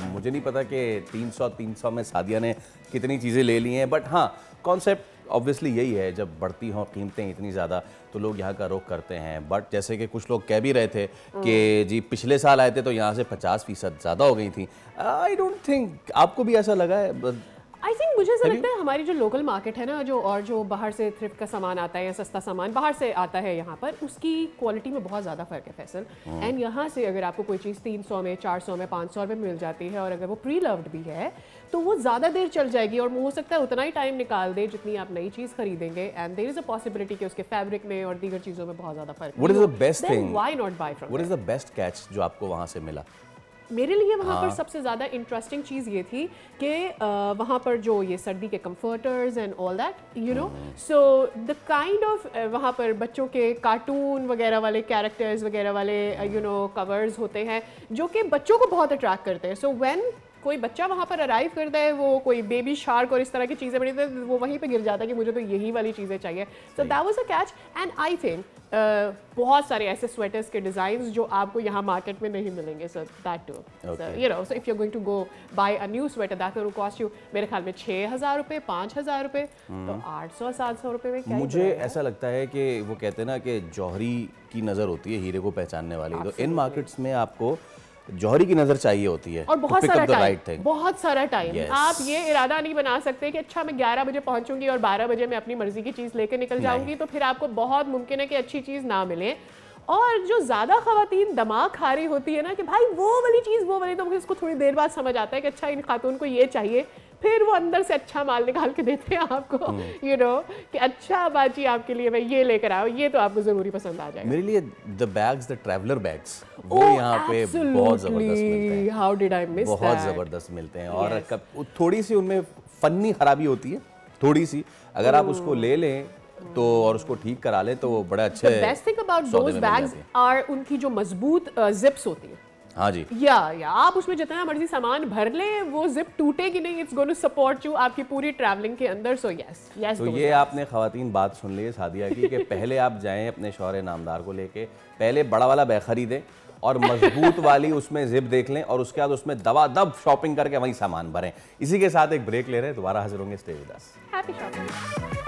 मुझे नहीं पता कि 300 में सादिया ने कितनी चीज़ें ले ली हैं, बट हाँ, कॉन्सेप्ट ऑब्वियसली यही है, जब बढ़ती हों कीमतें इतनी ज़्यादा तो लोग यहाँ का रुख करते हैं। बट जैसे कि कुछ लोग कह भी रहे थे कि जी पिछले साल आए थे तो यहाँ से 50% ज़्यादा हो गई थी। आई डोंट थिंक, आपको भी ऐसा लगा है? आई थिंक मुझे ऐसा लगता है हमारी जो लोकल मार्केट है ना, जो बाहर से थ्रिफ्ट का सामान आता है या सस्ता सामान बाहर से आता है यहाँ पर, उसकी क्वालिटी में बहुत ज़्यादा फ़र्क है फैसल। एंड यहाँ से अगर आपको कोई चीज़ 300 में, 400 में, 500 में मिल जाती है और अगर वो प्री लव्ड भी है तो वो ज़्यादा देर चल जाएगी और हो सकता है उतना ही टाइम निकाल दे जितनी आप नई चीज़ खरीदेंगे। And there is a possibility कि उसके फैब्रिक में और दीगर चीज़ों में बहुत ज़्यादा फ़र्क। What is the best thing? Why not buy from? What is the best catch जो आपको वहाँ से मिला? मेरे लिए वहाँ पर सबसे ज़्यादा इंटरेस्टिंग चीज़ ये थी कि वहाँ पर जो ये सर्दी के comforters and all that, you know, so the kind of वहाँ पर बच्चों के कार्टून वगैरह वाले कैरेक्टर्स वगैरह वाले यू नो कवर्स होते हैं जो कि बच्चों को बहुत अट्रैक्ट करते हैं। सो व्हेन कोई बच्चा वहाँ पर अराइव करता है, वो कोई बेबी शार्क और इस तरह की चीज़ें बड़ी, तो वो वहीं पे गिर जाता है कि मुझे तो यही वाली चीज़ें चाहिए। So that was a catch. And I think बहुत सारे ऐसे स्वेटर्स के डिज़ाइंस जो आपको यहाँ मार्केट में नहीं मिलेंगे। So that too, you know, so if you are going to go buy a new sweater that will cost you मेरे ख्याल में 6,000 रुपये, 5,000 रुपये, तो 800-700 रुपये में क्या मुझे ऐसा लगता है कि वो कहते हैं ना कि जौहरी की नज़र होती है हीरे को पहचानने वाली, तो इन मार्केट्स में आपको जौहरी की नज़र चाहिए होती है। और बहुत सारा टाइम, बहुत सारा टाइम। आप ये इरादा नहीं बना सकते कि अच्छा मैं 11 बजे पहुंचूंगी और 12 बजे मैं अपनी मर्जी की चीज़ लेकर निकल जाऊंगी, तो फिर आपको बहुत मुमकिन है कि अच्छी चीज़ ना मिले। और जो ज़्यादा ख़वातीन दिमाग खा रही होती है ना कि भाई वो वाली चीज़, वो वाली, तो मुझे इसको थोड़ी देर बाद समझ आता है कि अच्छा इन खातून को ये चाहिए, फिर वो अंदर से अच्छा माल निकाल के देते हैं आपको, यू नो, कि अच्छा बाजी आपके लिए मैं ये लेकर आया, ये तो आपको ज़रूरी पसंद आ जाएगा। मेरे लिए the bags, the traveller bags, वो यहाँ पे बहुत ज़बरदस्त मिलते हैं। How did I miss that? बहुत ज़बरदस्त मिलते हैं। और थोड़ी सी उनमें फनी खराबी होती है, थोड़ी सी, अगर आप उसको ले लें तो और उसको ठीक करा लें तो वो बड़ा अच्छे। The best thing about those bags are उनकी जो मजबूत जिप्स होती है। हाँ जी, या आप उसमें जितना मर्जी सामान भर ले, वो जिप टूटेगी नहीं, it's going to support you आपकी पूरी ट्रैवलिंग के अंदर। So yes. तो ये आपने खवातीन बात सुन ली है सादिया की कि पहले आप जाएं अपने शौहर नामदार को लेके, पहले बड़ा वाला बैग खरीदें और मजबूत वाली उसमें जिप देख लें और उसके बाद उसमें दब शॉपिंग करके वहीं सामान भरें। इसी के साथ एक ब्रेक ले रहे हैं, दोबारा हाजिर होंगे। Stay with us. Happy shopping.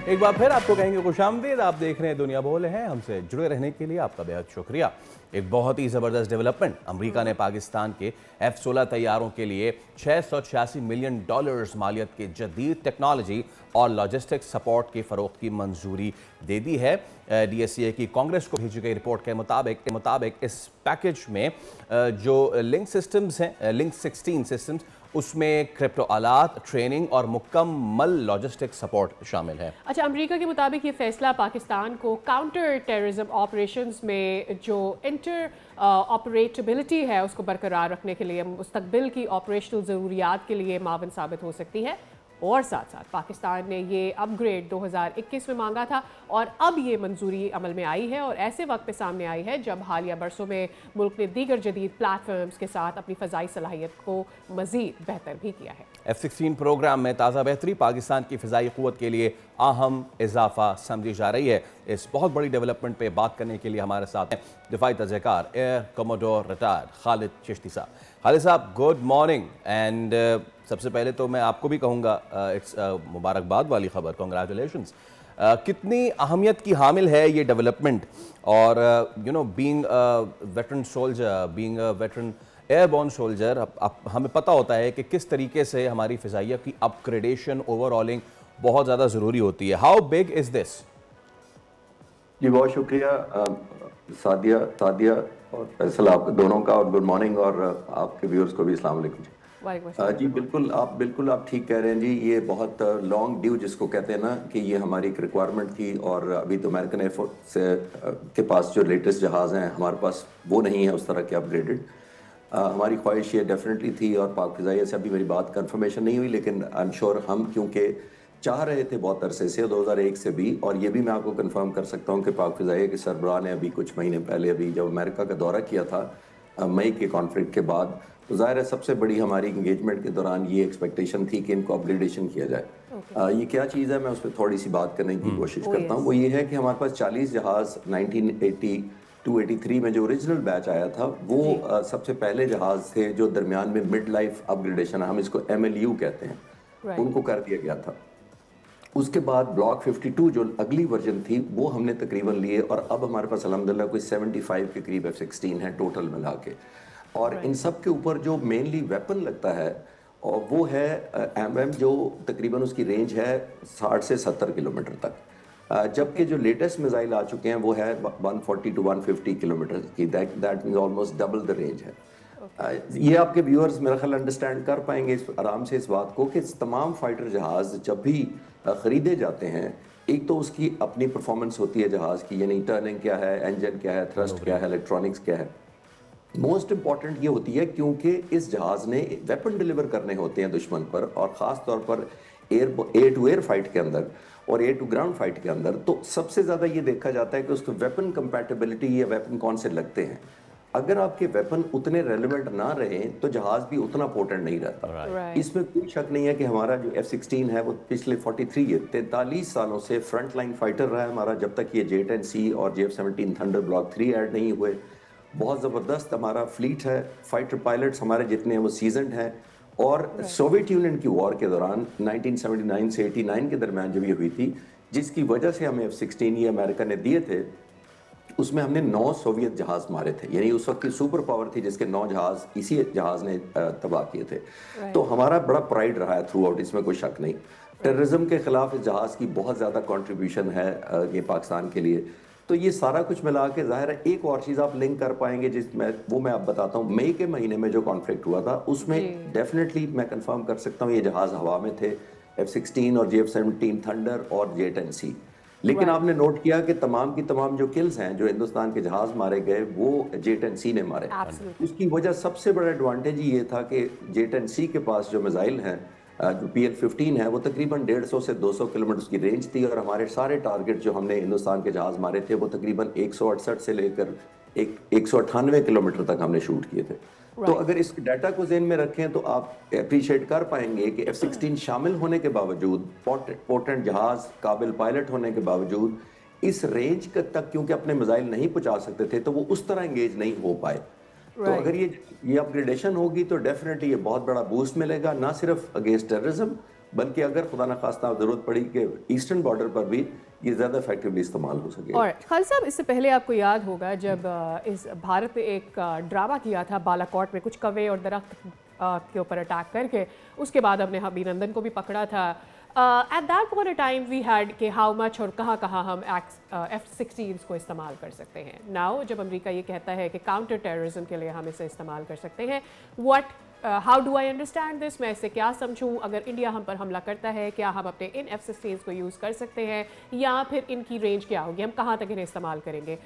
एक बार फिर आपको कहेंगे खुशामदीद। आप देख रहे हैं दुनिया बोले हैं, हमसे जुड़े रहने के लिए आपका बेहद शुक्रिया। एक बहुत ही ज़बरदस्त डेवलपमेंट, अमेरिका ने पाकिस्तान के F-16 तैयारों के लिए $686 मिलियन मालियत के जदीद टेक्नोलॉजी और लॉजिस्टिक्स सपोर्ट की फ़रोख्त की मंजूरी दे दी है। DSCA की कांग्रेस को भेजी गई रिपोर्ट के मुताबिक इस पैकेज में जो लिंक सिस्टम्स हैं, लिंक 16 सिस्टम्स, उसमें क्रिप्टो आलात, ट्रेनिंग और मुकम्मल लॉजिस्टिक सपोर्ट शामिल है। अच्छा, अमेरिका के मुताबिक ये फैसला पाकिस्तान को काउंटर टेररिज्म ऑपरेशंस में जो इंटर ऑपरेटेबिलिटी है उसको बरकरार रखने के लिए, मुस्तकबिल की ऑपरेशनल ज़रूरियात के लिए मावन साबित हो सकती है। और साथ साथ पाकिस्तान ने ये अपग्रेड 2021 में मांगा था और अब ये मंजूरी अमल में आई है और ऐसे वक्त पे सामने आई है जब हालिया बरसों में मुल्क ने दीगर जदीद प्लेटफॉर्म्स के साथ अपनी फ़ज़ाई सलाहियत को मज़ीद बेहतर भी किया है। F-16 प्रोग्राम में ताज़ा बेहतरी पाकिस्तान की फ़िज़ाई क़ुव्वत के लिए अहम इजाफा समझी जा रही है। इस बहुत बड़ी डेवलपमेंट पे बात करने के लिए हमारे साथ हैं दिफाई तज़यकार air commodore retired Khalid Chishti साहब। खालिद साहब, गुड मॉर्निंग। एंड सबसे पहले तो मैं आपको भी कहूँगा इट्स मुबारकबाद वाली खबर, कॉन्ग्रेचुलेशंस। कितनी अहमियत की हामिल है ये डेवलपमेंट, और being veteran soldier, being veteran airborne soldier, हमें पता होता है कि किस तरीके से हमारी फ़िज़ाइया की अपग्रेडेशन, ओवरऑलिंग बहुत ज़्यादा ज़रूरी होती है। How big is this? जी बहुत शुक्रिया सादिया और फैसल, आप दोनों का, और गुड मॉर्निंग, और आपके व्यूअर्स को भी अस्सलाम वालेकुम जी। बिल्कुल आप ठीक कह रहे हैं जी। ये बहुत लॉन्ग ड्यू जिसको कहते हैं ना, कि ये हमारी एक रिक्वायरमेंट थी, और अभी तो अमेरिकन एयरफोर्स के पास जो लेटेस्ट जहाज़ हैं, हमारे पास वो नहीं है उस तरह के अपग्रेडेड। हमारी ख्वाहिश ये डेफिनेटली थी, और पाक फ़िज़ाइया से अभी मेरी बात कंफर्मेशन नहीं हुई, लेकिन आई एम श्योर हम क्योंकि चाह रहे थे बहुत अरसे से, 2001 से भी, और ये भी मैं आपको कंफर्म कर सकता हूँ कि पाक फ़िज़ाइया के सरबराह ने अभी कुछ महीने पहले, अभी जब अमेरिका का दौरा किया था मई के कॉन्फ्लिक्ट के बाद, तो ज़ाहिर है सबसे बड़ी हमारी इंगेजमेंट के दौरान ये एक्सपेक्टेशन थी कि इनको अपग्रेडेशन किया जाए। ये क्या चीज़ है, मैं उस पर थोड़ी सी बात करने की कोशिश करता हूँ। वो ये है कि हमारे पास 40 जहाज़ 1982-83 में जो ओरिजिनल बैच आया था, वो सबसे पहले जहाज़ थे जो दरमियान में मिड लाइफ अपग्रेडेशन, हम इसको MLU कहते हैं, उनको कर दिया गया था। उसके बाद ब्लॉक 52 जो अगली वर्जन थी, वो हमने तकरीबन लिए, और अब हमारे पास अल्हम्दुलिल्लाह कोई 75 के करीब F-16 है टोटल मिला के। और इन सब के ऊपर जो मेनली वेपन लगता है, और वो है MM, जो तकरीबन उसकी रेंज है 60 से 70 किलोमीटर तक, जबकि जो लेटेस्ट मिसाइल आ चुके हैं वो है 140 to 150 किलोमीटर की। That means almost double the range है। ये आपके व्यूअर्स मेरा ख्याल अंडरस्टैंड कर पाएंगे आराम से इस बात को, कि तमाम फाइटर जहाज़ जब भी ख़रीदे जाते हैं, एक तो उसकी अपनी परफॉर्मेंस होती है जहाज़ की, यानी टर्निंग क्या है, इंजन क्या है, थ्रस्ट क्या है, इलेक्ट्रॉनिक्स क्या है। मोस्ट इंपॉर्टेंट ये होती है क्योंकि इस जहाज़ ने वेपन डिलीवर करने होते हैं दुश्मन पर, और ख़ास तौर पर एयर टू एयर फाइट के अंदर और एयर टू ग्राउंड फाइट के अंदर, तो सबसे ज़्यादा ये देखा जाता है कि उसको वेपन कंपैटिबिलिटी या वेपन कौन से लगते हैं। अगर आपके वेपन उतने रेलेवेंट ना रहे तो जहाज भी उतना पोटेंट नहीं रहता। इसमें कोई शक नहीं है कि हमारा जो F-16 है वो पिछले 43 सालों से फ्रंट लाइन फाइटर रहा है हमारा, जब तक ये J-10C और JF-17 थंडर ब्लॉक 3 ऐड नहीं हुए। बहुत ज़बरदस्त हमारा फ्लीट है, फाइटर पायलट्स हमारे जितने हैं वो सीजनड हैं, और सोवियत यूनियन की वॉर के दौरान 1979 से 89 के दरमियान जब ये हुई थी, जिसकी वजह से हमें F-16 ये अमेरिका ने दिए थे, उसमें हमने 9 सोवियत जहाज मारे थे, यानी उस वक्त की सुपर पावर थी जिसके 9 जहाज इसी जहाज ने तबाह किए थे। तो हमारा बड़ा प्राइड रहा है थ्रू आउट, इसमें कोई शक नहीं। टेररिज्म के खिलाफ इस जहाज की बहुत ज़्यादा कंट्रीब्यूशन है ये पाकिस्तान के लिए। तो ये सारा कुछ मिला के ज़ाहिर है एक और चीज़ आप लिंक कर पाएंगे, जिसमें वो मैं आप बताता हूँ। मई के महीने में जो कॉन्फ्लिक्ट हुआ था उसमें डेफिनेटली मैं कंफर्म कर सकता हूँ ये जहाज़ हवा में थे, F-16 और JF-17 थंडर और J-10C। लेकिन आपने नोट किया कि तमाम की तमाम जो किल्स हैं, जो हिंदुस्तान के जहाज मारे गए, वो J-10C ने मारे। उसकी वजह सबसे बड़ा एडवांटेज ये था कि J-10C के पास जो मिसाइल हैं, जो PL-15 है, वो तकरीबन 150 से 200 किलोमीटर की रेंज थी, और हमारे सारे टारगेट जो हमने हिंदुस्तान के जहाज मारे थे वो तकरीबन 168 से लेकर 198 किलोमीटर तक हमने शूट किए थे। तो अगर इस डाटा को ज़हन में रखें तो आप अप्रिशिएट कर पाएंगे कि F-16 शामिल होने के बावजूद, पोटेंट जहाज, काबिल पायलट होने के बावजूद, इस रेंज तक क्योंकि अपने मिसाइल नहीं पहुंचा सकते थे, तो वो उस तरह एंगेज नहीं हो पाए। तो अगर ये अपग्रेडेशन होगी तो डेफिनेटली ये बहुत बड़ा बूस्ट मिलेगा, ना सिर्फ अगेंस्ट टेररिज्म, बल्कि अगर खुदा न खास्ता ज़रूरत पड़ी कि ईस्टर्न बॉर्डर पर भी ये ज़्यादा इफेक्टिवली इस्तेमाल हो सके। और खालिद साहब, इससे पहले आपको याद होगा जब इस भारत ने एक ड्रामा किया था बालाकोट में, कुछ कवे और दरख्त के ऊपर अटैक करके, उसके बाद हमने अभिनंदन को भी पकड़ा था। At that point time we had कि हाउ मच और कहाँ कहाँ हम F-16 को इस्तेमाल कर सकते हैं। नाउ जब अमेरिका ये कहता है कि काउंटर टेररिज्म के लिए हम इसे इस्तेमाल कर सकते हैं, how do I understand this? मैं इसे क्या समझूं? अगर इंडिया हम पर हमला करता है, क्या हम अपने इन F-16 को यूज़ कर सकते हैं, या फिर इनकी रेंज क्या होगी, हम कहाँ तक इन्हें इस्तेमाल करेंगे?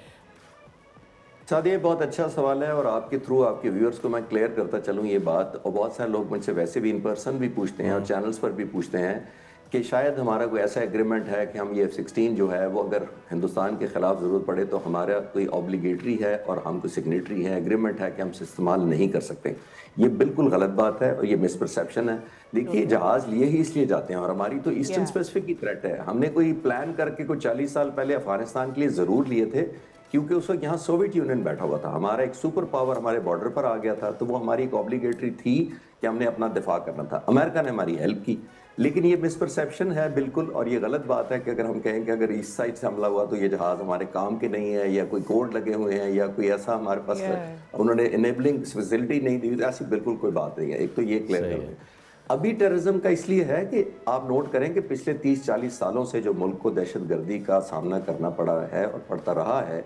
सादिया, बहुत अच्छा सवाल है, और आपके थ्रू आपके व्यूअर्स को मैं क्लियर करता चलूँ ये बात। और बहुत सारे लोग मुझसे वैसे भी इन पर्सन भी पूछते हैं और चैनल्स पर भी पूछते हैं कि शायद हमारा कोई ऐसा एग्रीमेंट है कि हम ये F-16 जो है वो अगर हिंदुस्तान के खिलाफ ज़रूरत पड़े तो हमारा कोई ऑब्लिगेटरी है और हम कोई सिग्नेटरी है, एग्रीमेंट है कि हम इस्तेमाल नहीं कर सकते। ये बिल्कुल गलत बात है और ये मिसपरसेप्शन है। देखिए, जहाज़ लिए ही इसलिए जाते हैं, और हमारी तो ईस्टर्न स्पेसिफिक की थ्रेट है। हमने कोई प्लान करके कोई 40 साल पहले अफगानिस्तान के लिए ज़रूर लिए थे, क्योंकि उस वक्त यहाँ सोवियत यूनियन बैठा हुआ था, हमारा एक सुपर पावर हमारे बॉर्डर पर आ गया था, तो वो हमारी एक ऑब्लिगेटरी थी कि हमने अपना दिफा करना था। अमेरिका ने हमारी हेल्प की, लेकिन ये मिसपरसेप्शन है बिल्कुल, और ये गलत बात है कि अगर हम कहें कि अगर ईस्ट साइड से हमला हुआ तो ये जहाज हमारे काम के नहीं है, या कोई कोड लगे हुए हैं, या कोई ऐसा हमारे पास उन्होंने इनेबलिंग फैसिलिटी नहीं दी, ऐसी बिल्कुल कोई बात नहीं है। एक तो ये क्लियर कर दें। अभी टेररिज्म का इसलिए है कि आप नोट करें कि पिछले 30-40 सालों से जो मुल्क को दहशतगर्दी का सामना करना पड़ा है और पड़ता रहा है,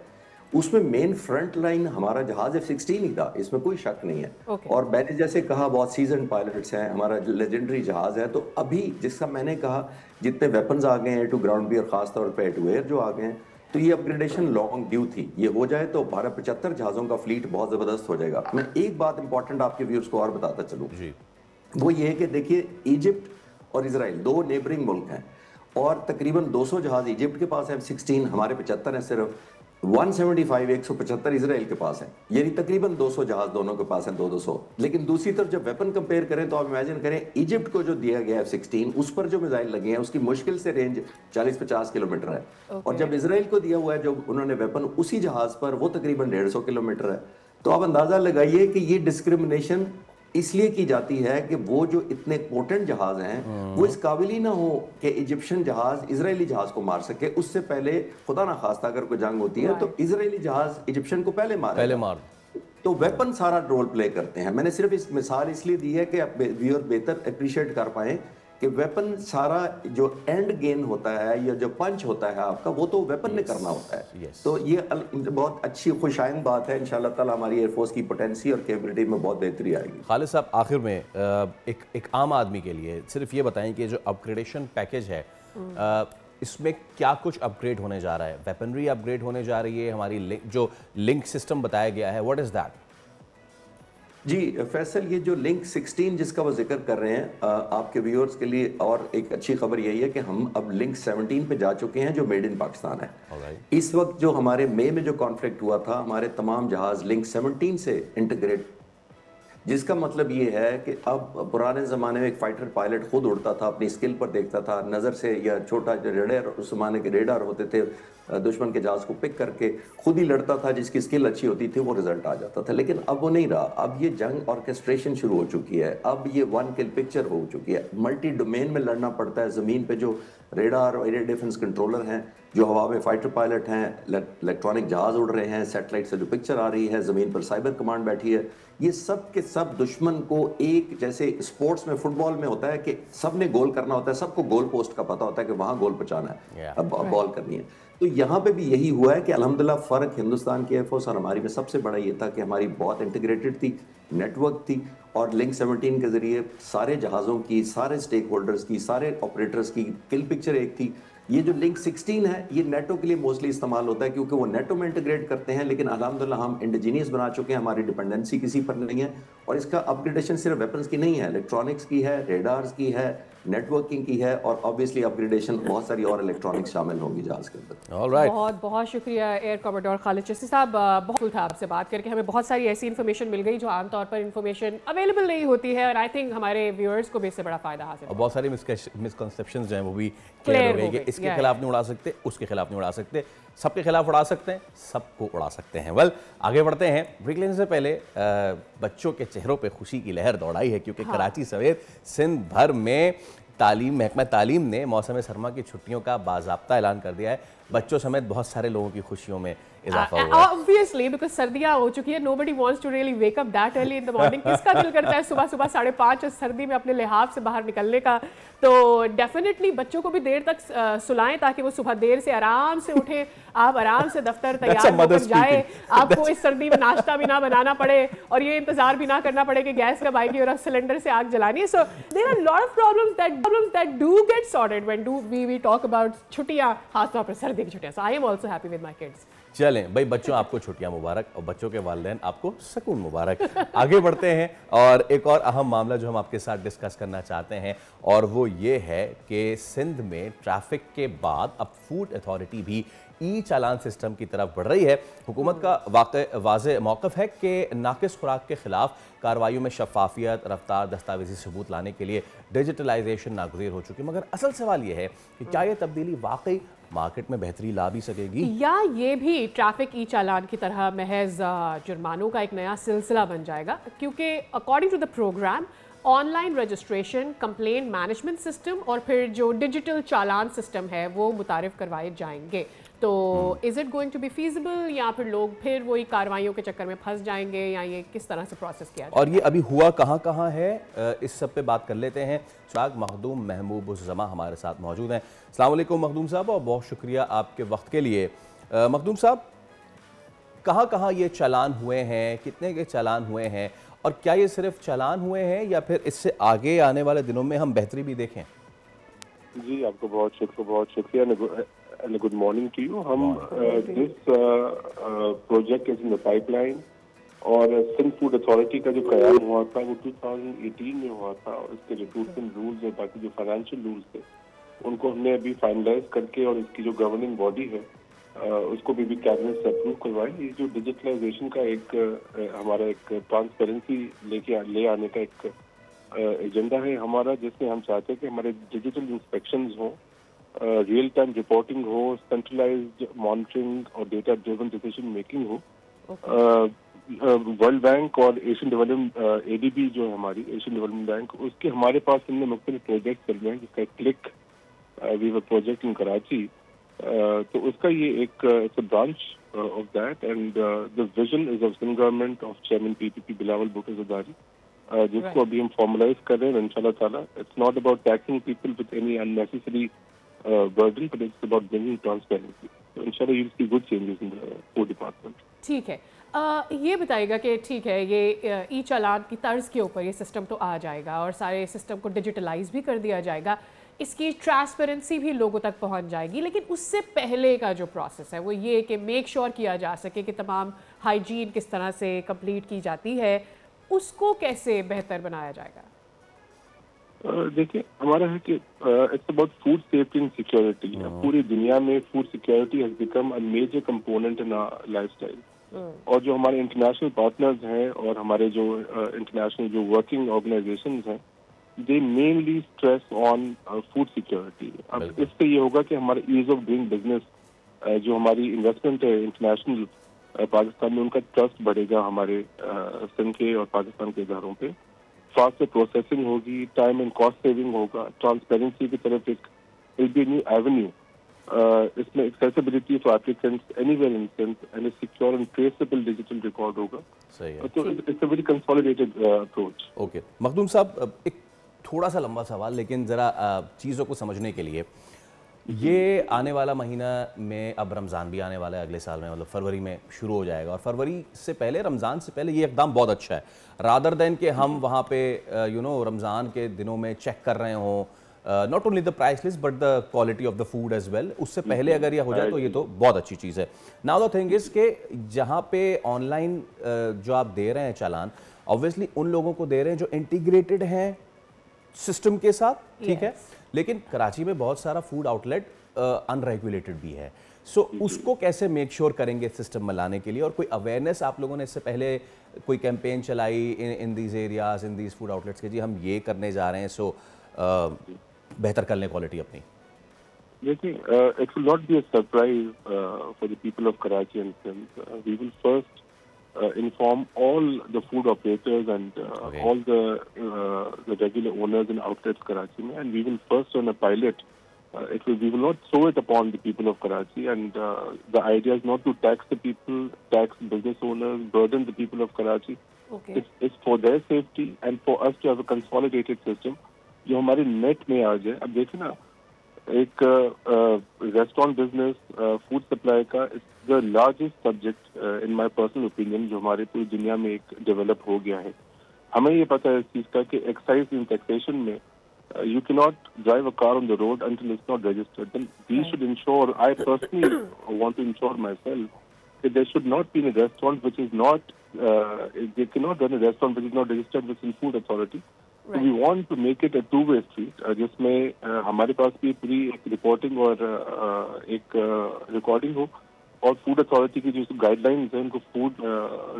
उसमें मेन फ्रंट लाइन हमारा जहाज F-16 ही था, इसमें कोई शक नहीं है। और मैंने जैसे कहा बहुत सीजन पायलट्स हैं, हमारा लेजेंडरी जहाज है। तो अभी जिसका मैंने कहा जितने वेपन्स आ गए हैं टू ग्राउंड भी और खासतौर पर टू एयर जो आ गए हैं, तो ये अपग्रेडेशन लॉन्ग ड्यू थी। ये हो जाए तो 75 जहाज़ों का फ्लीट बहुत ज़बरदस्त हो जाएगा। मैं एक बात इंपॉर्टेंट आपके व्यूअर्स को और बताता चलूँ, वो ये है कि देखिए इजिप्ट और इजराइल 2 नेबरिंग मुल्क हैं, और तकरीबन 200 जहाज इजिप्ट के पास है F-16, हमारे 75 है सिर्फ, 175 इजराइल के पास है, यानी तकरीबन 200 जहाज दोनों के पास है, 200। लेकिन दूसरी तरफ जब वेपन कंपेयर करें तो आप इमेजिन करें इजिप्ट को जो दिया गया F-16, उस पर जो मिसाइल लगे हैं उसकी मुश्किल से रेंज 40-50 किलोमीटर है। और जब इजराइल को दिया हुआ है जो उन्होंने वेपन उसी जहाज पर, वो तकरीबन 150 किलोमीटर है। तो आप अंदाजा लगाइए कि ये डिस्क्रिमिनेशन इसलिए की जाती है कि वो जो इतने पोटेंट जहाज हैं वो इस काबिल ही ना हो कि इजिप्शियन जहाज इजरायली जहाज को मार सके। उससे पहले खुदा ना खास्ता अगर कोई जंग होती है तो इजरायली जहाज इजिप्शियन को पहले मार तो वेपन सारा रोल प्ले करते हैं। मैंने सिर्फ इस मिसाल इसलिए दी है कि आप व्यूअर बेहतर अप्रिशिएट कर पाए कि वेपन सारा जो एंड गेन होता है या जो पंच होता है आपका, वो तो वेपन ने करना होता है। तो ये बहुत अच्छी खुशाइन बात है। इंशाल्लाह ताला हमारी एयरफोर्स की पोटेंसी और कैपेबिलिटी में बहुत बेहतरी आएगी। खालिद साहब, आखिर में एक आम आदमी के लिए सिर्फ ये बताएं कि जो अपग्रेडेशन पैकेज है इसमें क्या कुछ अपग्रेड होने जा रहा है? वेपनरी अपग्रेड होने जा रही है, हमारी जो लिंक सिस्टम बताया गया है, व्हाट इज दैट? जी फैसल, ये जो लिंक 16 जिसका वो जिक्र कर रहे हैं आपके व्यूअर्स के लिए, और एक अच्छी खबर यही है कि हम अब लिंक 17 पे जा चुके हैं जो मेड इन पाकिस्तान है। इस वक्त जो हमारे मई में जो कॉन्फ्लिक्ट हुआ था, हमारे तमाम जहाज लिंक 17 से इंटीग्रेट, जिसका मतलब ये है कि अब पुराने ज़माने में एक फाइटर पायलट खुद उड़ता था, अपनी स्किल पर देखता था नज़र से, या छोटा जो रेडार, उस ज़माने के रेडार होते थे, दुश्मन के जहाज़ को पिक करके खुद ही लड़ता था, जिसकी स्किल अच्छी होती थी वो रिजल्ट आ जाता था। लेकिन अब वो नहीं रहा। अब ये जंग ऑर्केस्ट्रेशन शुरू हो चुकी है, अब ये वन किल पिक्चर हो चुकी है, मल्टी डोमेन में लड़ना पड़ता है। ज़मीन पे जो रेडार और एयर डिफेंस कंट्रोलर हैं, जो हवा में फाइटर पायलट हैं, इलेक्ट्रॉनिक जहाज़ उड़ रहे हैं, सैटेलाइट से जो पिक्चर आ रही है, ज़मीन पर साइबर कमांड बैठी है, ये सब के सब दुश्मन को एक, जैसे स्पोर्ट्स में फुटबॉल में होता है कि सब ने गोल करना होता है, सबको गोल पोस्ट का पता होता है कि वहाँ गोल पहुँचाना है, अब बॉल करनी है। तो यहाँ पे भी यही हुआ है कि अल्हम्दुलिल्लाह फ़र्क हिंदुस्तान की एयरफोर्स और हमारी में सबसे बड़ा ये था कि हमारी बहुत इंटीग्रेटेड थी, नेटवर्क थी, और लिंक 17 के ज़रिए सारे जहाज़ों की, सारे स्टेक होल्डर्स की, सारे ऑपरेटर्स की किल पिक्चर एक थी। ये जो लिंक 16 है ये नेटो के लिए मोस्टली इस्तेमाल होता है क्योंकि वो नेटो में इंटीग्रेट करते हैं, लेकिन अल्हम्दुलिल्लाह हम इंडिजीनियस बना चुके हैं, हमारी डिपेंडेंसी किसी पर नहीं है। और इसका अपग्रेडेशन सिर्फ वेपन्स की नहीं है, इलेक्ट्रॉनिक्स की है, रेडार्स की है, नेटवर्किंग की है, और ऑब्वियसली अपग्रेडेशन बहुत सारी और इलेक्ट्रॉनिक्स शामिल होंगी जहाज के अंदर। ऑलराइट, बहुत बहुत शुक्रिया एयर कमांडर खालिद चिश्ती साहब। बहुत कुछ था आपसे बात करके, हमें बहुत सारी ऐसी इन्फॉर्मेशन मिल गई जो आमतौर पर इन्फॉर्मेशन अवेलेबल नहीं होती है, और आई थिंक हमारे व्यूअर्स को भी इससे बड़ा फायदा हासिल। और बहुत सारी मिसकंसेप्शंस जो हैं वो भी क्लियर हो गई कि इसके खिलाफ नहीं उड़ा सकते, उसके खिलाफ नहीं उड़ा सकते, सबके खिलाफ उड़ा सकते हैं, सबको उड़ा सकते हैं। वेल, आगे बढ़ते हैं। ब्रेक लेने से पहले बच्चों के चेहरों पे खुशी की लहर दौड़ाई है क्योंकि कराची समेत सिंध भर में महकमा तालीम ने मौसम सरमा की छुट्टियों का बाज़ाब्ता ऐलान कर दिया है। बच्चों समेत बहुत सारे लोगों की खुशियों में इजाफा हुआ है। Obviously, because सर्दियाँ हो चुकी है, nobody wants to really wake up that early in the morning. किसका दिल करता है सुबह सुबह 5:30 सर्दी में अपने लिहाफ से बाहर निकलने का? तो डेफिनेटली बच्चों को भी देर तक सुलाएं ताकि वो सुबह देर से आराम से उठें, आप आराम से दफ्तर तैयार होकर जाए, आपको इस सर्दी में नाश्ता भी ना बनाना पड़े और ये इंतजार भी ना करना पड़े कि गैस कब आएगी और सिलेंडर से आग जलानी है। So there are lot of problems that do get sorted when we talk about छुट्टियां, खासतौर पर सर्दी की छुट्टियां। So I am also happy with my kids. चलें भाई, बच्चों आपको छुट्टियां मुबारक और बच्चों के वालिदैन आपको सुकून मुबारक। आगे बढ़ते हैं और एक और अहम मामला जो हम आपके साथ डिस्कस करना चाहते हैं, और वो ये है कि सिंध में ट्रैफिक के बाद अब फूड अथॉरिटी भी ई चालान सिस्टम की तरफ बढ़ रही है। हुकूमत का वाज़े मौक़िफ़ है कि नाक़िस खुराक के खिलाफ कार्रवाइयों में शफाफियत, रफ्तार, दस्तावेजी सबूत लाने के लिए डिजिटलाइजेशन नागुज़ीर हो चुकी है। मगर असल सवाल ये है कि क्या ये तब्दीली वाकई मार्केट में बेहतरी ला भी सकेगी, या ये भी ट्रैफिक ई चालान की तरह महज जुर्मानों का एक नया सिलसिला बन जाएगा? क्योंकि according to the programme online registration, complaint management system और फिर जो डिजिटल चालान सिस्टम है वो मुतारिफ करवाए जाएंगे। तो is it going to be feasible या फिर लोग फिर वही कार्रवाइयों के चक्कर में फंस जाएंगे, या ये किस तरह से प्रोसेस किया जाए? और ये अभी हुआ कहाँ कहाँ है, इस सब पे बात कर लेते हैं। चिराग मखदूम महबूब-उज़-ज़मा हमारे साथ मौजूद हैं। अस्सलाम वालेकुम मखदूम साहब, और बहुत शुक्रिया आपके वक्त के लिए। मखदूम साहब, कहाँ कहाँ ये चालान हुए हैं, कितने के चालान हुए हैं, और क्या ये सिर्फ चालान हुए हैं या फिर इससे आगे आने वाले दिनों में हम बेहतरी भी देखें? जी, आपको बहुत शुक्रिया and good morning to you. हम this project is in the pipeline और सिंध फूड अथॉरिटी का जो कयाम हुआ था वो 2018 में हुआ था, और इसके रिक्रूटमेंट रूल्स और बाकी जो फाइनेंशियल रूल्स थे उनको हमने अभी फाइनलाइज करके, और इसकी जो गवर्निंग बॉडी है उसको भी कैबिनेट से अप्रूव करवाई। ये जो डिजिटलाइजेशन का एक हमारा एक ट्रांसपेरेंसी ले आने का एक एजेंडा है हमारा, जिसमें हम चाहते हैं कि हमारे डिजिटल इंस्पेक्शंस हों, रियल टाइम रिपोर्टिंग हो, सेंट्रलाइज्ड मॉनिटरिंग और डेटा ड्रिवन डिसीजन मेकिंग हो। वर्ल्ड बैंक और एशियन डेवलपमेंट ADB जो है हमारी एशियन डेवलपमेंट बैंक, उसके हमारे पास इनमें मुख्तलिफ प्रोजेक्ट चल रहे हैं, जिसका click we were project in Karachi, तो उसका ये एक branch of that, and the vision is of Sindh government of chairman PPP Bilawal Bhutto Zardari, जिसको अभी हम फॉर्मलाइज कर रहे हैं इंशाल्लाह ताला। It's not about taxing people with any unnecessary burden, but it's about bringing transparency. So inshallah you'll see good changes in the food department. ठीक है, ये बताइएगा कि ठीक है, ये ई चालान की तर्ज के ऊपर ये सिस्टम तो आ जाएगा और सारे सिस्टम को डिजिटलाइज भी कर दिया जाएगा, इसकी ट्रांसपेरेंसी भी लोगों तक पहुंच जाएगी, लेकिन उससे पहले का जो प्रोसेस है वो ये कि मेक श्योर किया जा सके कि तमाम हाइजीन किस तरह से कंप्लीट की जाती है, उसको कैसे बेहतर बनाया जाएगा? देखिए, हमारा है कि it's about food safety and security. पूरी दुनिया में food security has become a major component in our lifestyle, और जो हमारे इंटरनेशनल पार्टनर्स हैं और हमारे जो इंटरनेशनल जो वर्किंग ऑर्गेनाइजेशंस हैं, दे mainly stress on food security. अब इससे ये होगा कि हमारा ईज ऑफ डूइंग बिजनेस, जो हमारी इन्वेस्टमेंट है इंटरनेशनल पाकिस्तान में, उनका ट्रस्ट बढ़ेगा हमारे सिंध के और पाकिस्तान के इदारों पे। फास्ट प्रोसेसिंग होगी, टाइम एंड कॉस्ट सेविंग होगा, ट्रांसपेरेंसी की तरफ एक विल बी न्यू एवेन्यू, इसमें accessibility for applicants anywhere in Sindh and a secure and traceable digital record होगा। सही है, तो it's a very consolidated approach. Okay Makhdoom sahab, एक थोड़ा सा लंबा सवाल, लेकिन ज़रा चीज़ों को समझने के लिए, ये आने वाला महीना में अब रमज़ान भी आने वाला है अगले साल में, मतलब फरवरी में शुरू हो जाएगा, और फरवरी से पहले, रमज़ान से पहले ये इक़दाम बहुत अच्छा है, रादर देन कि हम वहाँ पे रमज़ान के दिनों में चेक कर रहे हों not only the price list but the quality of the food as well. उससे पहले अगर ये हो जाए तो ये तो बहुत अच्छी चीज़ है। नाउ द थिंग इज़ के जहाँ पे ऑनलाइन जो आप दे रहे हैं चालान, ऑब्वियसली उन लोगों को दे रहे हैं जो इंटीग्रेटेड हैं सिस्टम के साथ, ठीक है, लेकिन कराची में बहुत सारा फूड आउटलेट अनरेगुलेटेड भी है। सो उसको कैसे मेक श्योर करेंगे सिस्टम में लाने के लिए, और कोई अवेयरनेस आप लोगों ने इससे पहले कोई कैंपेन चलाई in these areas, in these food outlets के जी हम ये करने जा रहे हैं, सो बेहतर कर लें क्वालिटी अपनी? देखिए, it will not be a surprise for the people of Karachi and Sindh. We will first inform all the food operators and all the regular owners and outlets Karachi mein, and we will first on a pilot, we will not throw it upon the people of Karachi, and the idea is not to tax the people, tax business owners, burden the people of Karachi. It's for their safety and for us to have a consolidated system जो हमारे net में आ जाए। अब देखिए ना, एक restaurant business, food supply का the largest subject in my personal opinion, जो हमारे पूरी दुनिया में एक डेवलप हो गया है। हमें ये पता है इस चीज़ का कि एक्साइज इन टैक्सेशन में you cannot drive a car on the road until it's not registered. Then we should ensure, I personally want to ensure myself that there should not be a restaurant which is not, they cannot run a restaurant which is not registered with the Food Authority. So we want to make it a two-way street, जिसमें हमारे पास भी पूरी एक reporting और एक recording हो, और food authority की जो गाइडलाइंस हैं उनको फूड